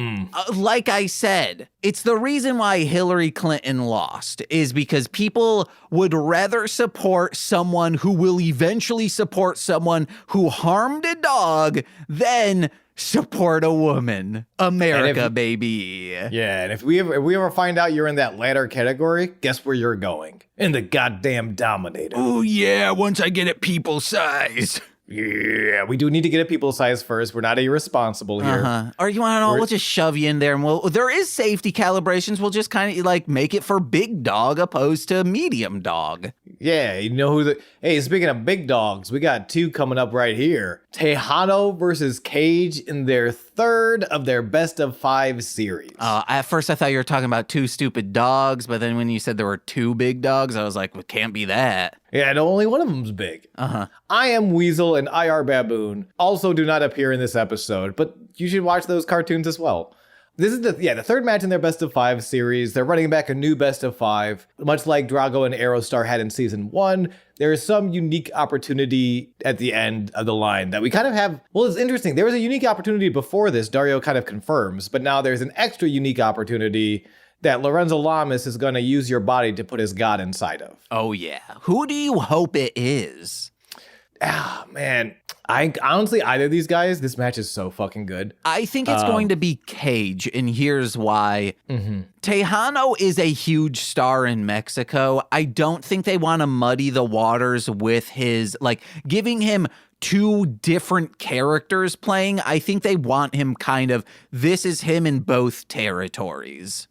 like I said, it's the reason why Hillary Clinton lost is because people would rather support someone who will eventually support someone who harmed a dog than support a woman. America, baby. Yeah, and if we ever find out you're in that latter category, guess where you're going? In the goddamn Dominator. Oh yeah, once I get it people size. Yeah, we do need to get a people size first. We're not irresponsible here. Or you want to know, we'll just shove you in there and there is safety calibrations. We'll just kind of make it for big dog opposed to medium dog. Yeah, you know who hey, speaking of big dogs, we got two coming up right here. Tejano versus Cage in their third of their best of 5 series. At first I thought you were talking about 2 stupid dogs, but then when you said there were 2 big dogs, I was like, well, can't be that. Yeah, and only one of them's big. I Am Weasel and IR Baboon also do not appear in this episode, but you should watch those cartoons as well. This is the third match in their best of 5 series. They're running back a new best of 5. Much like Drago and Aerostar had in season 1, there is some unique opportunity at the end of the line that we kind of have. Well, it's interesting. There was a unique opportunity before this, Dario kind of confirms, but now there's an extra unique opportunity that Lorenzo Lamas is going to use your body to put his god inside of. Oh, yeah. Who do you hope it is? Ah, man. I honestly, either of these guys, this match is so fucking good. I think it's going to be Cage, and here's why. Tejano is a huge star in Mexico. I don't think they want to muddy the waters with his, like, giving him two different characters playing. I think they want him kind of, this is him in both territories.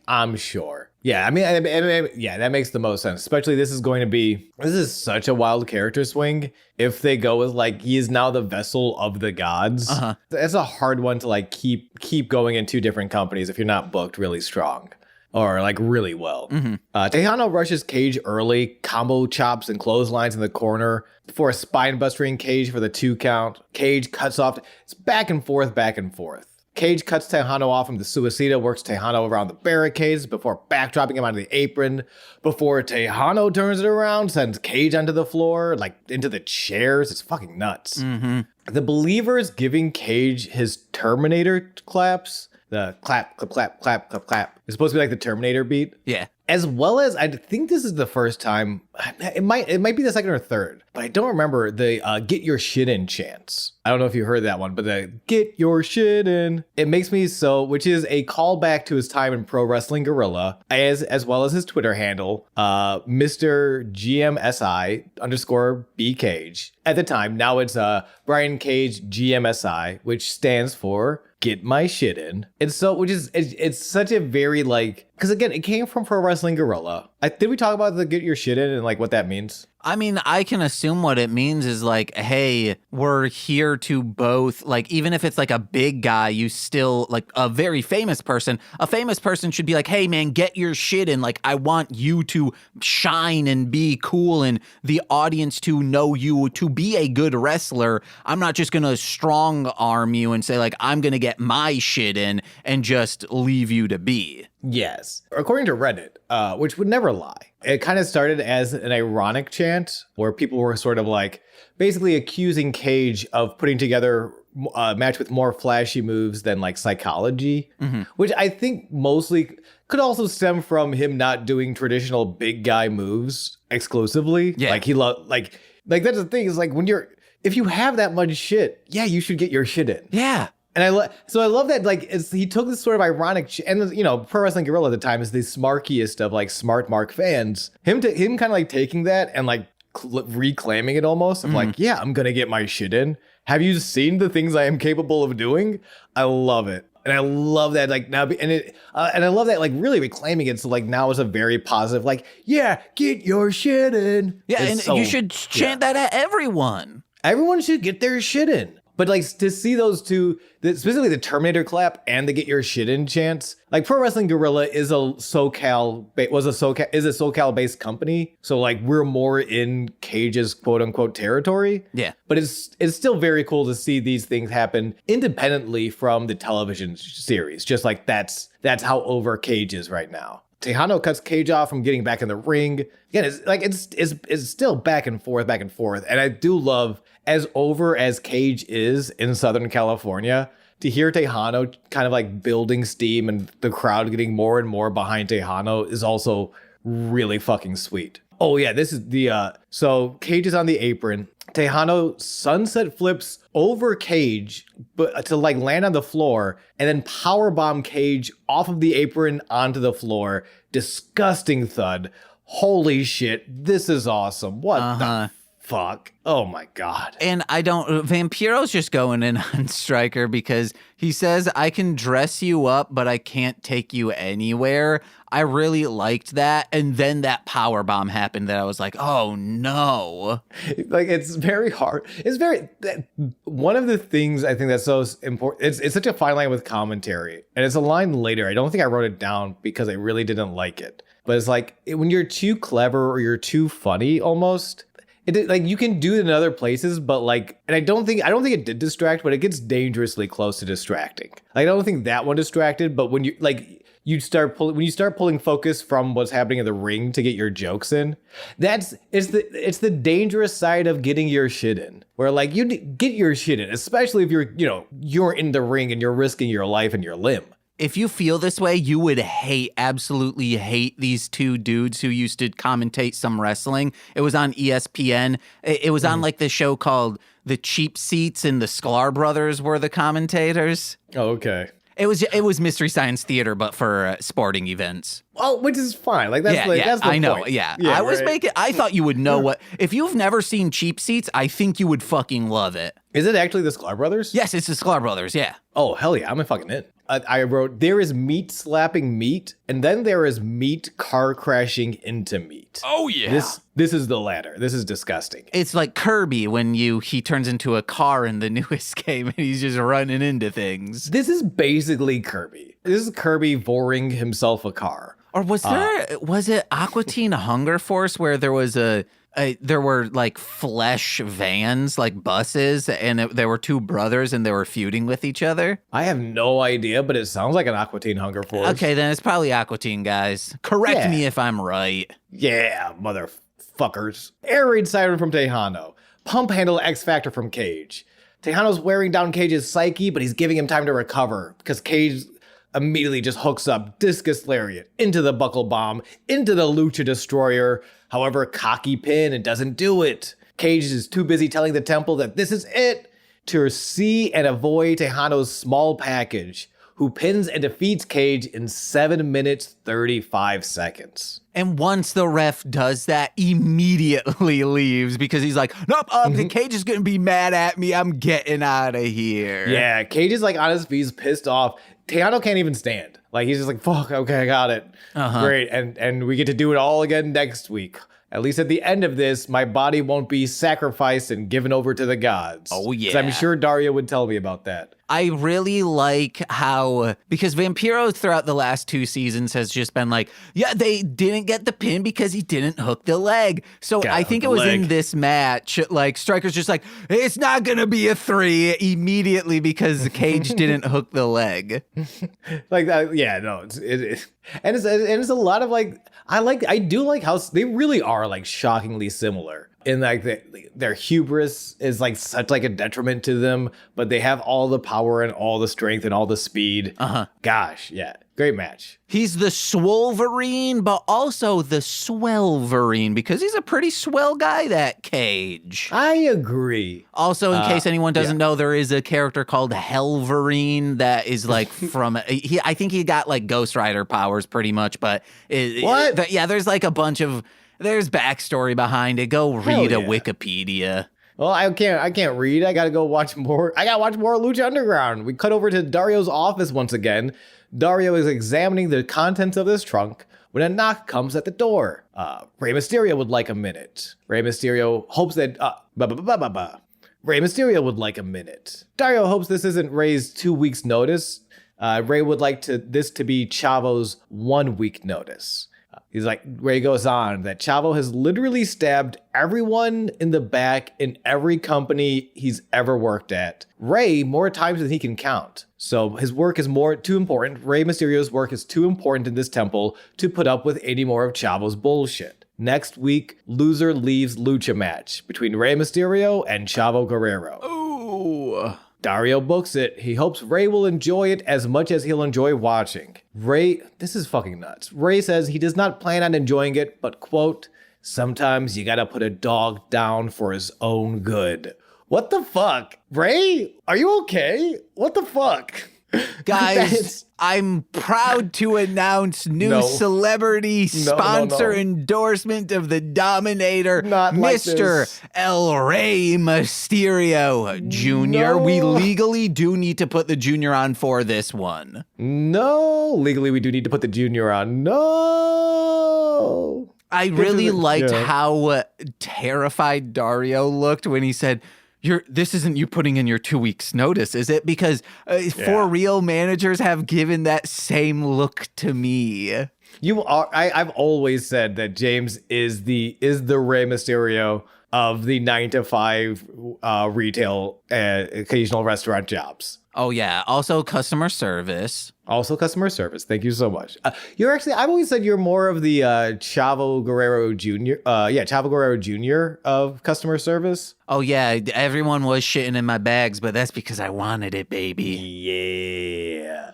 I'm sure. Yeah, I mean, yeah, that makes the most sense. Especially this is such a wild character swing. If they go with like, he is now the vessel of the gods. That's a hard one to like keep going in two different companies if you're not booked really strong or like really well. Tejano rushes Cage early, combo chops and clotheslines in the corner before a spine bustering Cage for the 2 count. Cage cuts off. It's back and forth, back and forth. Cage cuts Tejano off from the Suicida, works Tejano around the barricades before backdropping him onto the apron. Before Tejano turns it around, sends Cage onto the floor, like into the chairs. It's fucking nuts. The Believers giving Cage his Terminator claps. The clap, clap, clap, clap, clap, clap. It's supposed to be like the Terminator beat. Yeah. As well as, I think this is the first time, it might be the second or third, but I don't remember the get your shit in chants. I don't know if you heard that one, but the get your shit in. It makes me so, which is a callback to his time in Pro Wrestling Guerrilla, as well as his Twitter handle, Mr. GMSI _ B Cage. At the time, now it's Brian Cage GMSI, which stands for Get My Shit In. And so, which is, it's such a very like, because again, it came from Pro Wrestling Guerrilla. Did we talk about the get your shit in and like what that means? I mean, I can assume what it means is like, hey, we're here to both, like, even if it's like a big guy, you still, like, a very famous person should be like, hey, man, get your shit in. Like, I want you to shine and be cool and the audience to know you to be a good wrestler. I'm not just going to strong arm you and say, like, I'm going to get my shit in and just leave you to be. Yes. According to Reddit, which would never lie, it kind of started as an ironic chant where people were sort of like basically accusing Cage of putting together a match with more flashy moves than like psychology, which I think mostly could also stem from him not doing traditional big guy moves exclusively. Yeah. Like he like that's the thing is like if you have that much shit, yeah, you should get your shit in. Yeah. And I love that, like, he took this sort of ironic, and, you know, Pro Wrestling Guerrilla at the time is the smarkiest of, like, smart Mark fans. Him kind of, like, taking that and, like, reclaiming it almost of, like, yeah, I'm gonna get my shit in. Have you seen the things I am capable of doing? I love it. And I love that, like, now, and I love that, like, really reclaiming it. So, like, now it's a very positive, like, yeah, get your shit in. Yeah, and you should chant that at everyone. Everyone should get their shit in. But like to see those two, specifically the Terminator clap and the get your shit in chants, like Pro Wrestling Guerrilla is a SoCal based company, so like we're more in Cage's quote unquote territory. Yeah, but it's still very cool to see these things happen independently from the television series. Just like that's how over Cage is right now. Tejano cuts Cage off from getting back in the ring. Again, it's still back and forth, and I do love, as over as Cage is in Southern California, to hear Tejano kind of like building steam and the crowd getting more and more behind Tejano is also really fucking sweet. Oh yeah, this is the so Cage is on the apron. Tejano sunset flips over Cage, but to like land on the floor, and then powerbomb Cage off of the apron onto the floor. Disgusting thud. Holy shit, this is awesome. What the fuck? Oh my god. And Vampiro's just going in on Stryker because he says, I can dress you up, but I can't take you anywhere. I really liked that. And then that power bomb happened that I was like, oh no. Like, it's very hard. One of the things I think that's so important, it's such a fine line with commentary. And it's a line later. I don't think I wrote it down because I really didn't like it. But it's like, when you're too clever or you're too funny almost, like you can do it in other places, but like, and I don't think it did distract, but it gets dangerously close to distracting. Like, I don't think that one distracted, but when you start pulling focus from what's happening in the ring to get your jokes in, it's the dangerous side of getting your shit in, where like you get your shit in, especially if you're in the ring and you're risking your life and your limb. if you feel this way, you would absolutely hate these two dudes who used to commentate some wrestling. It was on ESPN. It was on like this show called The Cheap Seats, and the Sklar brothers were the commentators. Oh, okay. It was Mystery Science Theater, but for sporting events. Well, which is fine. Like that's that's the I know. point. Yeah, yeah, I thought you would know what. If you've never seen Cheap Seats, I think you would fucking love it. Is it actually the Sklar brothers? Yes, it's the Sklar brothers. Yeah. Oh hell yeah, I'm fucking in. I wrote there is meat slapping meat, and then there is meat car crashing into meat. Oh yeah. This is the latter. This is disgusting. It's like Kirby when he turns into a car in the newest game and he's just running into things. This is basically Kirby. This is Kirby voring himself a car. Or was it Aqua Teen Hunger Force where there was there were like flesh vans, like buses, and there were two brothers and they were feuding with each other? I have no idea, but it sounds like an Aqua Teen Hunger Force. Okay, then it's probably Aqua Teen, guys. Correct me if I'm right. Yeah, motherfuckers. Air raid siren from Tejano. Pump handle X Factor from Cage. Tejano's wearing down Cage's psyche, but he's giving him time to recover because Cage immediately just hooks up Discus Lariat into the Buckle Bomb, into the Lucha Destroyer. However, cocky pin and doesn't do it. Cage is too busy telling the temple that this is it to see and avoid Tejano's small package, who pins and defeats Cage in 7 minutes, 35 seconds. And once the ref does that, immediately leaves because he's like, nope, Cage is going to be mad at me. I'm getting out of here. Yeah, Cage is like on his feet, pissed off. Tejano can't even stand. Like, he's just like, fuck, okay, I got it. Great, and we get to do it all again next week. At least at the end of this, my body won't be sacrificed and given over to the gods. Oh, yeah. 'Cause I'm sure Dario would tell me about that. I really like how, because Vampiro throughout the last 2 seasons has just been like, yeah, they didn't get the pin because he didn't hook the leg. So I think it was in this match, like Stryker's just like, it's not going to be a 3 immediately because Cage didn't hook the leg. Like that, yeah, no, and it's a lot of like, I do like how they really are like shockingly similar. In like their hubris is like such like a detriment to them, but they have all the power and all the strength and all the speed. Gosh, yeah, great match. He's the Swolverine, but also the Swellverine because he's a pretty swell guy, that Cage. I agree. Also, in case anyone doesn't know, there is a character called Hellverine that is like from I think he got like Ghost Rider powers pretty much, but there's like a bunch of. There's backstory behind it. Go read a Wikipedia. Well, I can't read. I gotta go watch more. I gotta watch more Lucha Underground. We cut over to Dario's office once again. Dario is examining the contents of his trunk when a knock comes at the door. Rey Mysterio would like a minute. Rey Mysterio hopes that Rey Mysterio would like a minute. Dario hopes this isn't Rey's 2 weeks notice. Rey would like this to be Chavo's 1 week notice. He's like, Rey goes on that Chavo has literally stabbed everyone in the back in every company he's ever worked at. Rey more times than he can count. So his work is too important. Rey Mysterio's work is too important in this temple to put up with any more of Chavo's bullshit. Next week, loser leaves lucha match between Rey Mysterio and Chavo Guerrero. Ooh. Dario books it. He hopes Rey will enjoy it as much as he'll enjoy watching. Rey, this is fucking nuts. Rey says he does not plan on enjoying it, but quote, sometimes you gotta put a dog down for his own good. What the fuck? Rey, are you okay? What the fuck? Guys, I'm proud to announce new celebrity sponsor endorsement of the Dominator, Mr. El Rey Mysterio Jr. We legally do need to put the Junior on for this one. No, legally we do need to put the Junior on. No. I really liked how terrified Dario looked when he said, this isn't you putting in your 2 weeks notice, is it? Because for real managers have given that same look to me. I've always said that James is the Rey Mysterio of the 9 to 5 retail occasional restaurant jobs. Oh yeah. Also customer service. Thank you so much. I've always said you're more of the Chavo Guerrero Jr. Chavo Guerrero Jr. of customer service. Oh yeah, everyone was shitting in my bags, but that's because I wanted it, baby. Yeah.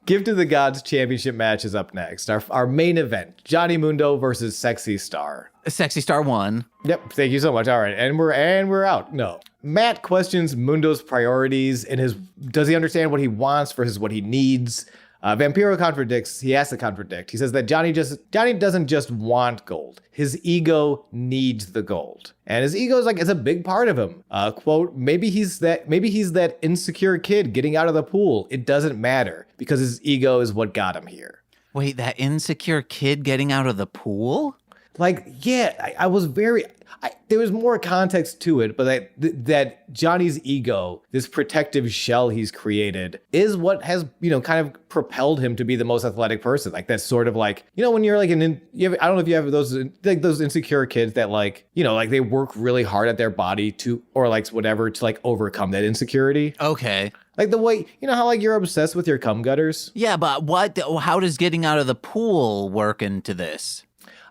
Gift of the Gods championship match is up next. Our main event, Johnny Mundo versus Sexy Star. Sexy Star won. Yep, thank you so much. All right, and we're out. No. Matt questions Mundo's priorities and does he understand what he wants versus what he needs? Vampiro contradicts. He has to contradict. He says that Johnny doesn't just want gold. His ego needs the gold, and his ego is it's a big part of him. Quote: maybe he's that insecure kid getting out of the pool. It doesn't matter because his ego is what got him here. Wait, that insecure kid getting out of the pool? I was very. There was more context to it, but that Johnny's ego, this protective shell he's created, is what has kind of propelled him to be the most athletic person. That's sort of when you're I don't know if you have those those insecure kids that they work really hard at their body to overcome that insecurity. Okay. The way how you're obsessed with your cum gutters. Yeah, but how does getting out of the pool work into this?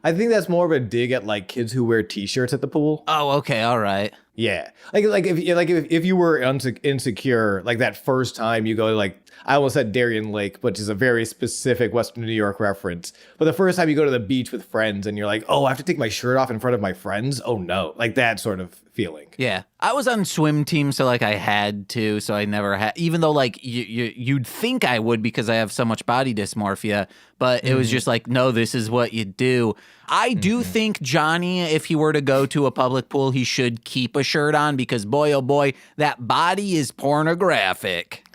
I think that's more of a dig at kids who wear T-shirts at the pool. Oh, okay, all right. Yeah, if you were insecure, that first time you go to I almost said Darien Lake, which is a very specific Western New York reference. But the first time you go to the beach with friends and you're oh, I have to take my shirt off in front of my friends. Oh no, that sort of feeling. Yeah, I was on swim team, so I had to, so I never had. Even though you'd think I would because I have so much body dysmorphia, but it was just no, this is what you do. I do think Johnny, if he were to go to a public pool, he should keep a shirt on because boy, oh boy, that body is pornographic.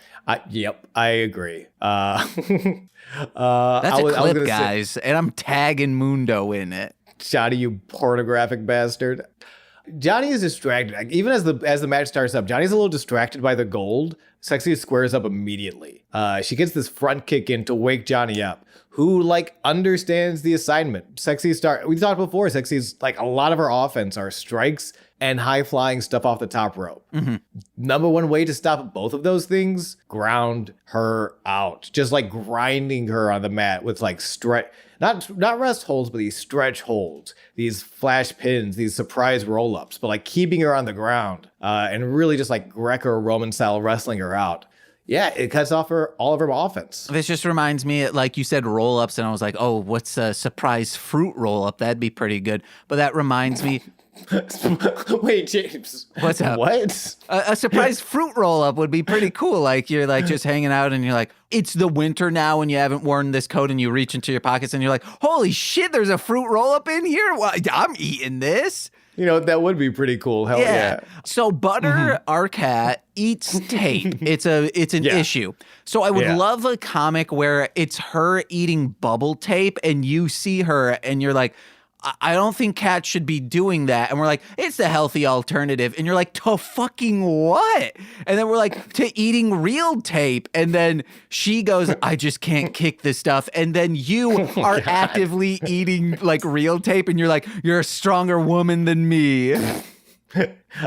Yep, I agree. That's a clip, guys, and I'm tagging Mundo in it. Johnny, you pornographic bastard. Johnny is distracted. Even as the match starts up, Johnny's a little distracted by the gold. Sexy squares up immediately. She gets this front kick in to wake Johnny up, who understands the assignment. Sexy Star, we talked before, Sexy's a lot of her offense are strikes and high flying stuff off the top rope. Mm-hmm. Number one way to stop both of those things, ground her out. Just grinding her on the mat with stretch, not rest holds, but these stretch holds, these flash pins, these surprise roll ups, but keeping her on the ground and really just Greco-Roman style wrestling her out. Yeah, it cuts off all of her offense. This just reminds me, you said roll-ups, and I was oh, what's a surprise fruit roll-up? That'd be pretty good. But that reminds me... Wait, James. What's up? What? A surprise fruit roll-up would be pretty cool. You're just hanging out, and you're it's the winter now, and you haven't worn this coat, and you reach into your pockets, and you're holy shit, there's a fruit roll-up in here? Well, I'm eating this. That would be pretty cool. Hell yeah. So Butter, our cat, eats tape. It's an issue. So I would love a comic where it's her eating bubble tape and you see her and you're I don't think cats should be doing that. And we're it's the healthy alternative. And you're to fucking what? And then we're to eating real tape. And then she goes, I just can't kick this stuff. And then you are actively eating real tape. And you're you're a stronger woman than me.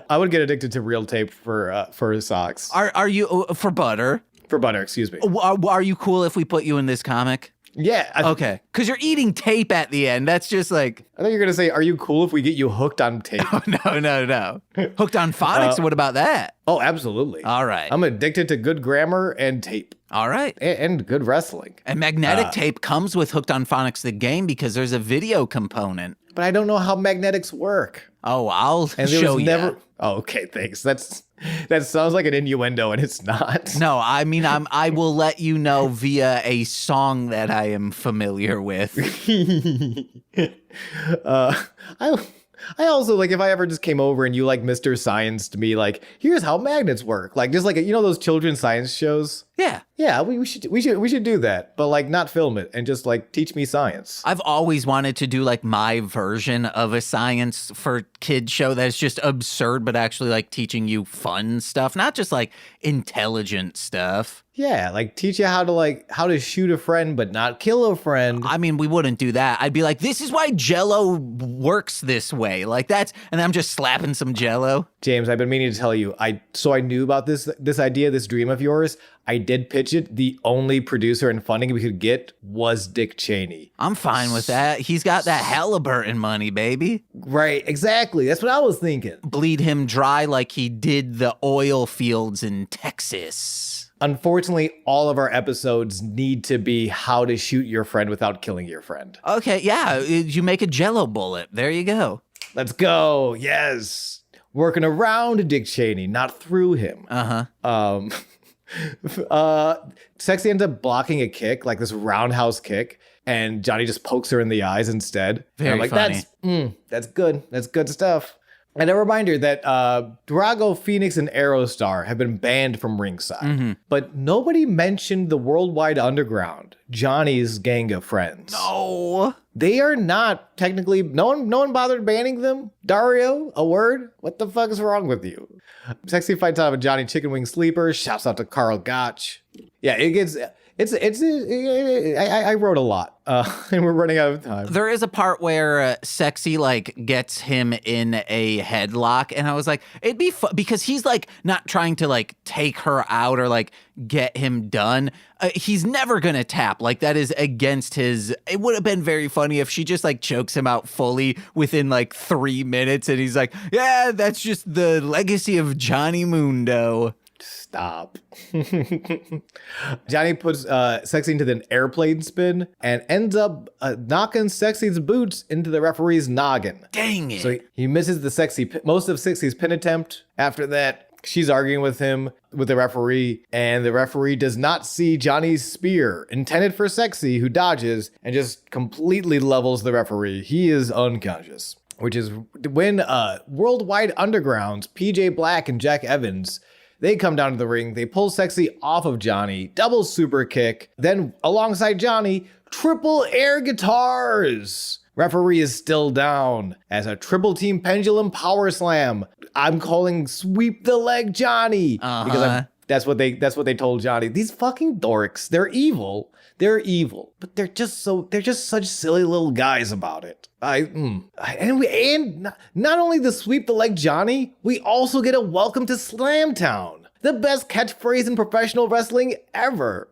I would get addicted to real tape for socks. Are you, for Butter? For Butter, excuse me. Are you cool if we put you in this comic? Yeah. Okay. Because you're eating tape at the end. That's just I thought you were going to say, are you cool if we get you hooked on tape? Oh, no. Hooked on phonics? What about that? Oh, absolutely. All right. I'm addicted to good grammar and tape. All right. And good wrestling. And magnetic tape comes with Hooked on Phonics, the game, because there's a video component. But I don't know how magnetics work. Oh, I'll show you. Oh, okay, thanks. That sounds like an innuendo, and it's not. No, I mean, I will let you know via a song that I am familiar with. I also if I ever just came over and you Mr. Science to me, here's how magnets work, just those children's science shows. Yeah, we should do that, but not film it and just teach me science. I've always wanted to do my version of a science for kids show that's just absurd, but actually teaching you fun stuff, not just intelligent stuff. Yeah, teach you how to shoot a friend but not kill a friend. I mean, we wouldn't do that. I'd be this is why Jell-O works this way. And I'm just slapping some Jell-O. James, I've been meaning to tell you. I knew about this idea, this dream of yours. I did pitch it. The only producer and funding we could get was Dick Cheney. I'm fine with that. He's got that Halliburton money, baby. Right, exactly. That's what I was thinking. Bleed him dry like he did the oil fields in Texas. Unfortunately, all of our episodes need to be how to shoot your friend without killing your friend. Okay, yeah, you make a Jello bullet. There you go. Let's go. Yes. Working around Dick Cheney, not through him. Sexy ends up blocking a kick, like this roundhouse kick, and Johnny just pokes her in the eyes instead. Very and I'm like, funny. That's good. That's good stuff. And a reminder that Drago, Phoenix, and Aerostar have been banned from ringside. But nobody mentioned the Worldwide Underground, Johnny's gang of friends. No. They are not technically, no one bothered banning them. Dario, a word? What the fuck is wrong with you? Sexy fights out of a Johnny Chicken Wing Sleeper, shouts out to Carl Gotch. Yeah, it gets... I wrote a lot, and we're running out of time. There is a part where Sexy like gets him in a headlock, and I was like, it'd be fun because he's like not trying to like take her out or like get him done. He's never gonna tap. Like that is against his. It would have been very funny if she just like chokes him out fully within like 3 minutes, and he's like, yeah, that's just the legacy of Johnny Mundo. Stop. Johnny puts Sexy into an airplane spin and ends up knocking Sexy's boots into the referee's noggin. Dang it. So he misses the most of Sexy's pin attempt. After that, she's arguing with the referee, and the referee does not see Johnny's spear intended for Sexy, who dodges and just completely levels the referee. He is unconscious, which is when Worldwide Underground's PJ Black and Jack Evans, they come down to the ring, they pull Sexy off of Johnny, double super kick, then alongside Johnny, triple air guitars. Referee is still down as a triple team pendulum power slam. I'm calling sweep the leg Johnny because that's what they told Johnny. These fucking dorks, they're evil. They're evil, but they're just such silly little guys about it. And not only the sweep the leg Johnny, we also get a welcome to Slamtown, the best catchphrase in professional wrestling ever.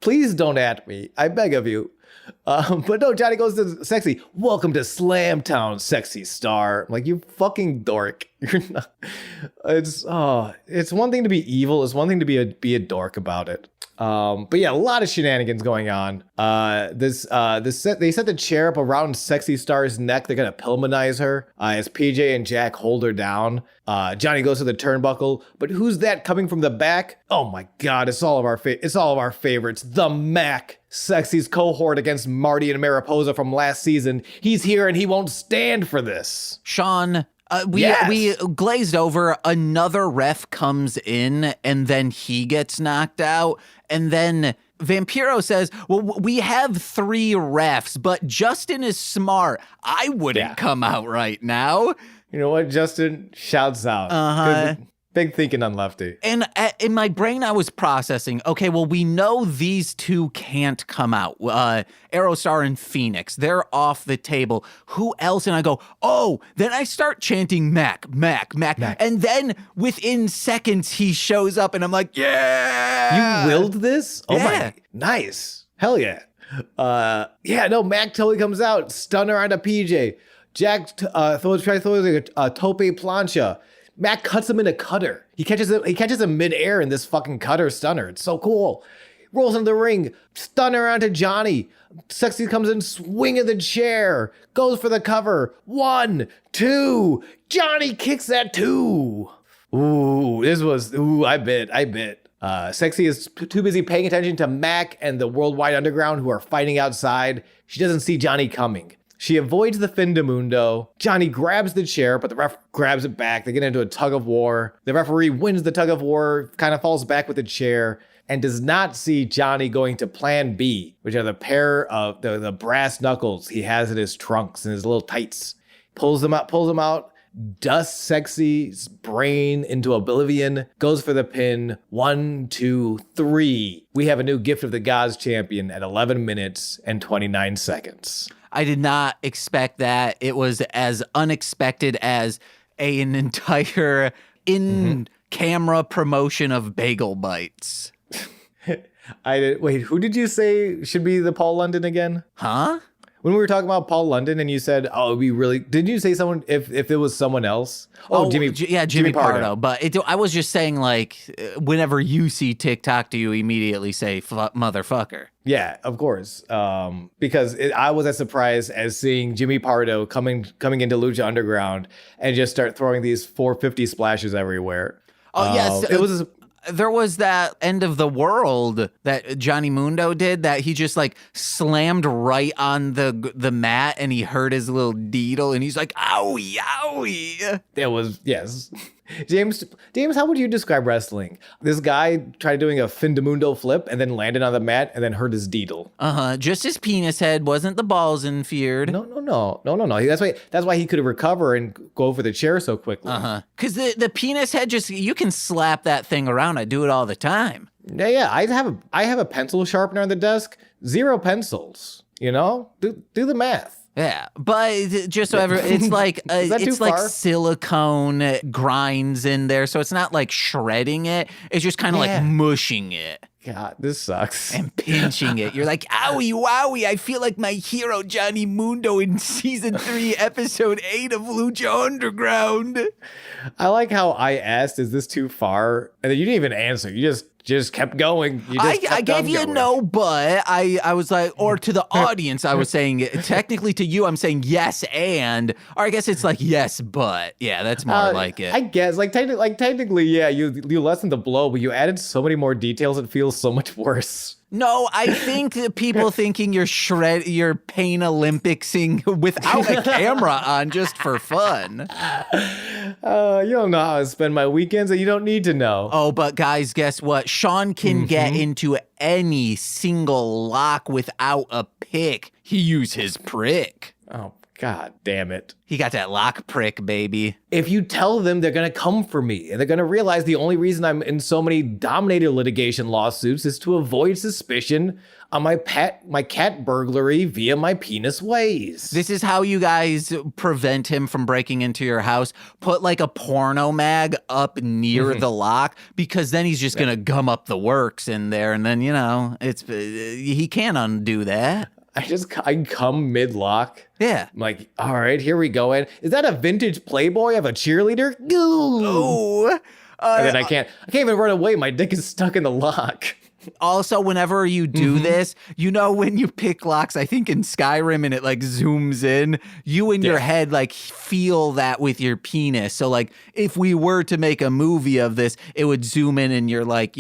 Please don't at me, I beg of you. But no, Johnny goes to Sexy. Welcome to Slamtown, Sexy Star. I'm like, you fucking dork. You're not. It's one thing to be evil. It's one thing to be a dork about it. But yeah, a lot of shenanigans going on. They set the chair up around Sexy Star's neck. They're gonna Pillmanize her as PJ and Jack hold her down. Johnny goes to the turnbuckle, but who's that coming from the back? Oh my God, it's all of our favorites. The Mac, Sexy's cohort against Marty and Mariposa from last season. He's here and he won't stand for this. Sean, we glazed over. Another ref comes in and then he gets knocked out. And then Vampiro says, well, we have 3 refs, but Justin is smart. I wouldn't come out right now. You know what? Justin shouts out. Big thinking on Lefty. And in my brain, I was processing, okay, well, we know these 2 can't come out. Aerostar and Phoenix, they're off the table. Who else? And I go, oh, then I start chanting Mac. And then within seconds, he shows up and I'm like, yeah. You willed this? Oh my, nice. Hell yeah. Mac totally comes out, stunner onto PJ. Jack tries to throw a tope plancha. Mac cuts him in a cutter. He catches him midair in this fucking cutter stunner. It's so cool. Rolls into the ring, stunner onto Johnny. Sexy comes in, swinging the chair, goes for the cover. 1, 2. Johnny kicks that 2. I bit. Sexy is too busy paying attention to Mac and the Worldwide Underground who are fighting outside. She doesn't see Johnny coming. She avoids the fin de Mundo. Johnny grabs the chair, but the ref grabs it back. They get into a tug of war. The referee wins the tug of war, kind of falls back with the chair, and does not see Johnny going to Plan B, which are the pair of the brass knuckles he has in his trunks and his little tights. Pulls them out, dusts Sexy's brain into oblivion, goes for the pin. 1, 2, 3. We have a new Gift of the Gods champion at 11 minutes and 29 seconds. I did not expect that. It was as unexpected as an entire in-camera promotion of Bagel Bites. Wait, who did you say should be the Paul London again? Huh? when we were talking about Paul London and you said, oh, we really, did you say someone, if it was someone else? Oh, Jimmy Pardo. But I was just saying, like, whenever you see TikTok, do you immediately say motherfucker? Yeah, of course. Because I was as surprised as seeing Jimmy Pardo coming into Lucha Underground and just start throwing these 450 splashes everywhere. Oh, yes. It was there was that End of the World that Johnny Mundo did that he just like slammed right on the mat and he hurt his little deedle and he's like, owie, owie. It was, yes. James, how would you describe wrestling? This guy tried doing a fin de mundo flip and then landed on the mat and then hurt his deedle. Just his penis head, wasn't the balls infeared. No. That's why he could recover and go for the chair so quickly. Because the penis head, just, you can slap that thing around. I do it all the time. Yeah. I have a pencil sharpener on the desk. 0 pencils. You know, do the math. Yeah, but just so it's like it's like silicone grinds in there, so it's not like shredding it. It's just kind of like mushing it. God, this sucks. And pinching it. You're like, owie, wowie, I feel like my hero Johnny Mundo in season 3, episode 8 of Lucha Underground. I like how I asked, is this too far? And then you didn't even answer. You just kept going. I gave you no, but I was like, or to the audience, I was saying, technically to you, I'm saying yes and, or I guess it's like yes, but. Yeah, that's more like it. I guess, technically, yeah, you lessened the blow, but you added so many more details, it feels so much worse. No, I think that people thinking you're Pain Olympicsing without a camera on just for fun. You don't know how I spend my weekends and you don't need to know. Oh, but guys, guess what? Sean can get into any single lock without a pick. He used his prick. Oh, God damn it. He got that lock prick, baby. If you tell them, they're going to come for me and they're going to realize the only reason I'm in so many dominator litigation lawsuits is to avoid suspicion on my cat burglary via my penis ways. This is how you guys prevent him from breaking into your house. Put like a porno mag up near the lock, because then he's just going to gum up the works in there. And then, he can't undo that. I come mid-lock. Yeah. I'm like, all right, here we go. And is that a vintage Playboy of a cheerleader? Ooh. And then I can't even run away. My dick is stuck in the lock. Also, whenever you do this, when you pick locks, I think in Skyrim and it like zooms in, you in your head like feel that with your penis. So like if we were to make a movie of this, it would zoom in and you're like,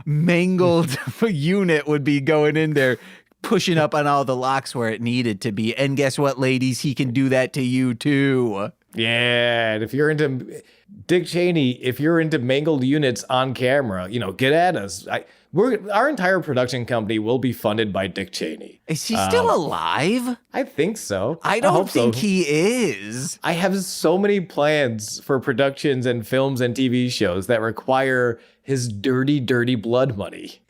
mangled unit would be going in there, pushing up on all the locks where it needed to be. And guess what, ladies? He can do that to you too. Yeah, and if you're into Dick Cheney, if you're into mangled units on camera, get at us. Our entire production company will be funded by Dick Cheney. Is he still alive? I think so. I don't think he is. I have so many plans for productions and films and TV shows that require his dirty, dirty blood money.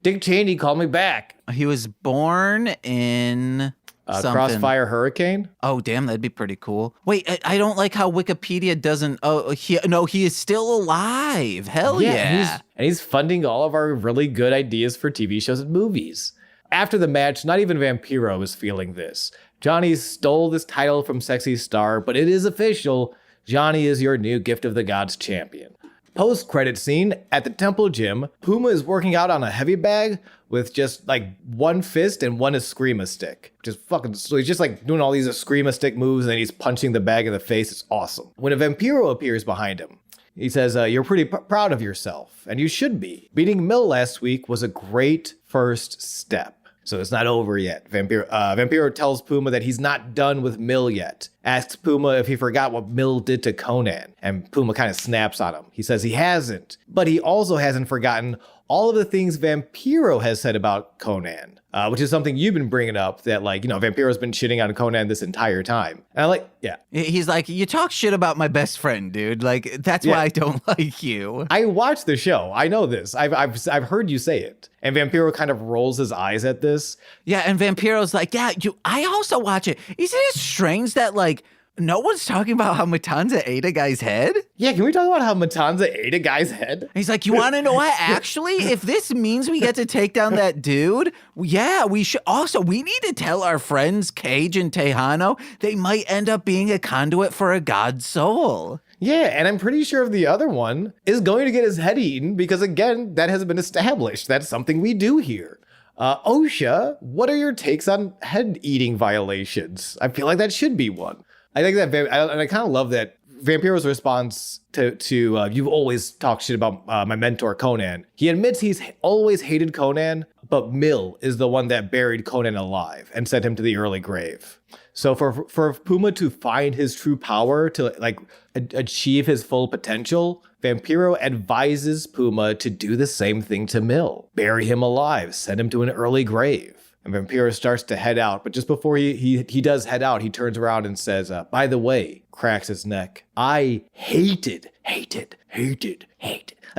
Dick Cheney called me back. He was born in Crossfire Hurricane. Oh, damn, that'd be pretty cool. Wait, I don't like how Wikipedia doesn't. Oh, he is still alive. Hell yeah. And he's funding all of our really good ideas for TV shows and movies. After the match, not even Vampiro was feeling this. Johnny stole this title from Sexy Star, but it is official. Johnny is your new Gift of the Gods champion. Post-credit scene at the Temple Gym, Puma is working out on a heavy bag with just like one fist and one Eskrima stick. So he's just like doing all these Eskrima stick moves and then he's punching the bag in the face. It's awesome. When a Vampiro appears behind him, he says, you're pretty proud of yourself, and you should be. Beating Mill last week was a great first step. So it's not over yet. Vampiro tells Puma that he's not done with Mill yet. Asks Puma if he forgot what Mill did to Conan. And Puma kind of snaps on him. He says he hasn't. But he also hasn't forgotten all of the things Vampiro has said about Conan. Which is something you've been bringing up, that Vampiro's been shitting on Conan this entire time. And He's like, you talk shit about my best friend, dude. Like, that's why I don't like you. I watched the show. I know this. I've heard you say it. And Vampiro kind of rolls his eyes at this. Yeah, and Vampiro's like, I also watch it. Isn't it strange that, like, No one's talking about how Matanza ate a guy's head? Yeah, can we talk about how Matanza ate a guy's head? He's like, you want to know what? Actually, if this means we get to take down that dude, yeah, we should. Also, we need to tell our friends Cage and Tejano they might end up being a conduit for a god's soul. Yeah, and I'm pretty sure the other one is going to get his head eaten because, again, that has been established. That's something we do here. OSHA, what are your takes on head eating violations? I feel like that should be one. I think that, and I kind of love that Vampiro's response to you've always talked shit about my mentor Conan. He admits he's always hated Conan, but Mill is the one that buried Conan alive and sent him to the early grave. So for Puma to find his true power, to like achieve his full potential, Vampiro advises Puma to do the same thing to Mill. Bury him alive, send him to an early grave. And Vampiro starts to head out, but just before he does head out, he turns around and says, by the way, cracks his neck, I hated. Like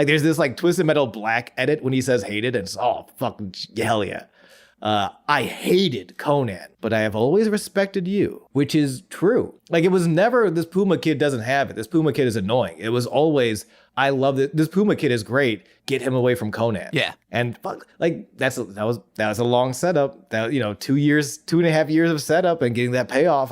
there's this like Twisted Metal Black edit when he says hated, and it's fucking hell yeah. I hated Conan, but I have always respected you, which is true. Like it was never, this Puma kid doesn't have it. This Puma kid is annoying. It was always, I love it. This Puma kid is great. Get him away from Conan. Yeah. And fuck, like that was a long setup. That 2.5 years of setup and getting that payoff.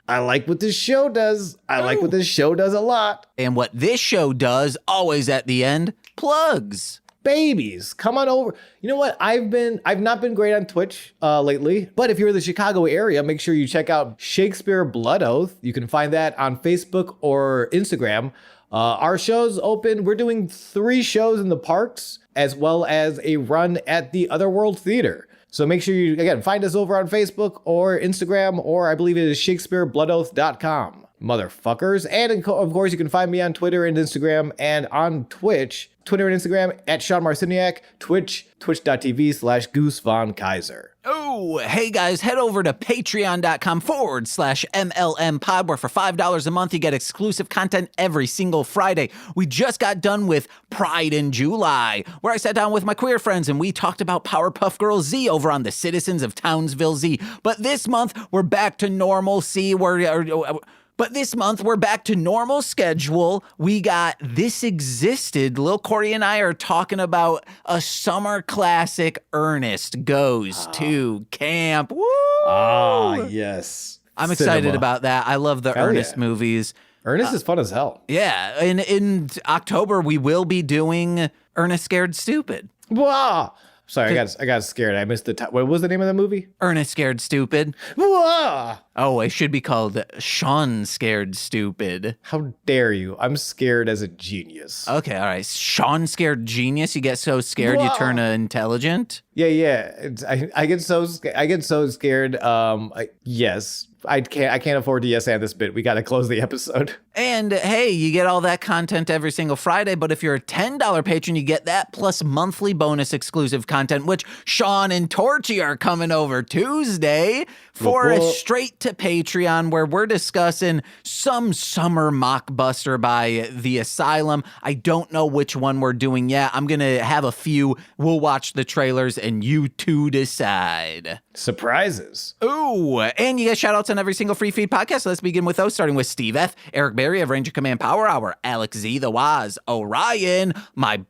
I like what this show does. I like what this show does a lot. And what this show does, always at the end, plugs. Babies, come on over. You know what? I've not been great on Twitch lately, but if you're in the Chicago area, make sure you check out Shakespeare Blood Oath. You can find that on Facebook or Instagram. Our show's open. We're doing 3 shows in the parks, as well as a run at the Otherworld Theater. So make sure you, again, find us over on Facebook or Instagram, or I believe it is ShakespeareBloodoath.com. Motherfuckers. And of course, you can find me on Twitter and Instagram and on Twitch. Twitter and Instagram at Sean Marciniak. Twitch.tv/Goose Von Kaiser. Oh, hey guys, head over to patreon.com/MLM pod, where for $5 a month, you get exclusive content every single Friday. We just got done with Pride in July, where I sat down with my queer friends and we talked about Powerpuff Girls Z over on the Citizens of Townsville Z. But this month, we're back to normalcy. But this month, we're back to normal schedule. We got This Existed. Lil Corey and I are talking about a summer classic, Ernest Goes to Camp. Woo! Yes. I'm excited about that. I love the Ernest movies. Ernest is fun as hell. Yeah. In October, we will be doing Ernest Scared Stupid. Wow. Sorry, I got scared. I missed the time. What was the name of the movie? Ernest Scared Stupid. Whoa! Oh, it should be called Sean Scared Stupid. How dare you? I'm scared as a genius. Okay, all right. Sean Scared Genius. You get so scared you turn intelligent. Yeah. I get so scared. Yes. I can't afford to yes and this bit. We got to close the episode. And hey, you get all that content every single Friday, but if you're a $10 patron, you get that plus monthly bonus exclusive content, which Sean and Torchy are coming over Tuesday for a straight to Patreon, where we're discussing some summer mockbuster by The Asylum. I don't know which one we're doing yet. I'm going to have a few. We'll watch the trailers and you two decide. Surprises. Ooh, and you get shout outs on every single free feed podcast. So let's begin with those, starting with Steve F., Eric Berry of Ranger Command Power Hour, Alex Z, The Waz, Orion, my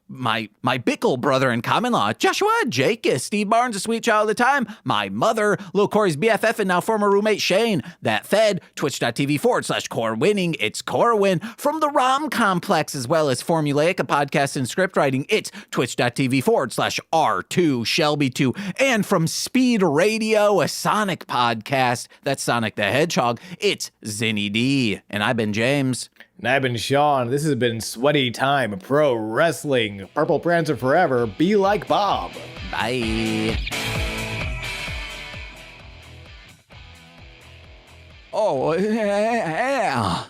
Bickle brother in common law, Joshua, Jake, Steve Barnes, a sweet child of the time, my mother, Lil Corey's BFF and now former roommate Shane, That Fed, twitch.tv/Core Winning, it's Corwin, from the Rom Complex, as well as Formulaic, a podcast and script writing, it's twitch.tv/R2 Shelby2, and from Speed Radio, a Sonic podcast, that's Sonic the Hedgehog, it's Zinny D, and I've been James. And I've been Sean. This has been Sweaty Time Pro Wrestling. Purple Prancer forever. Be like Bob. Bye. Oh, yeah.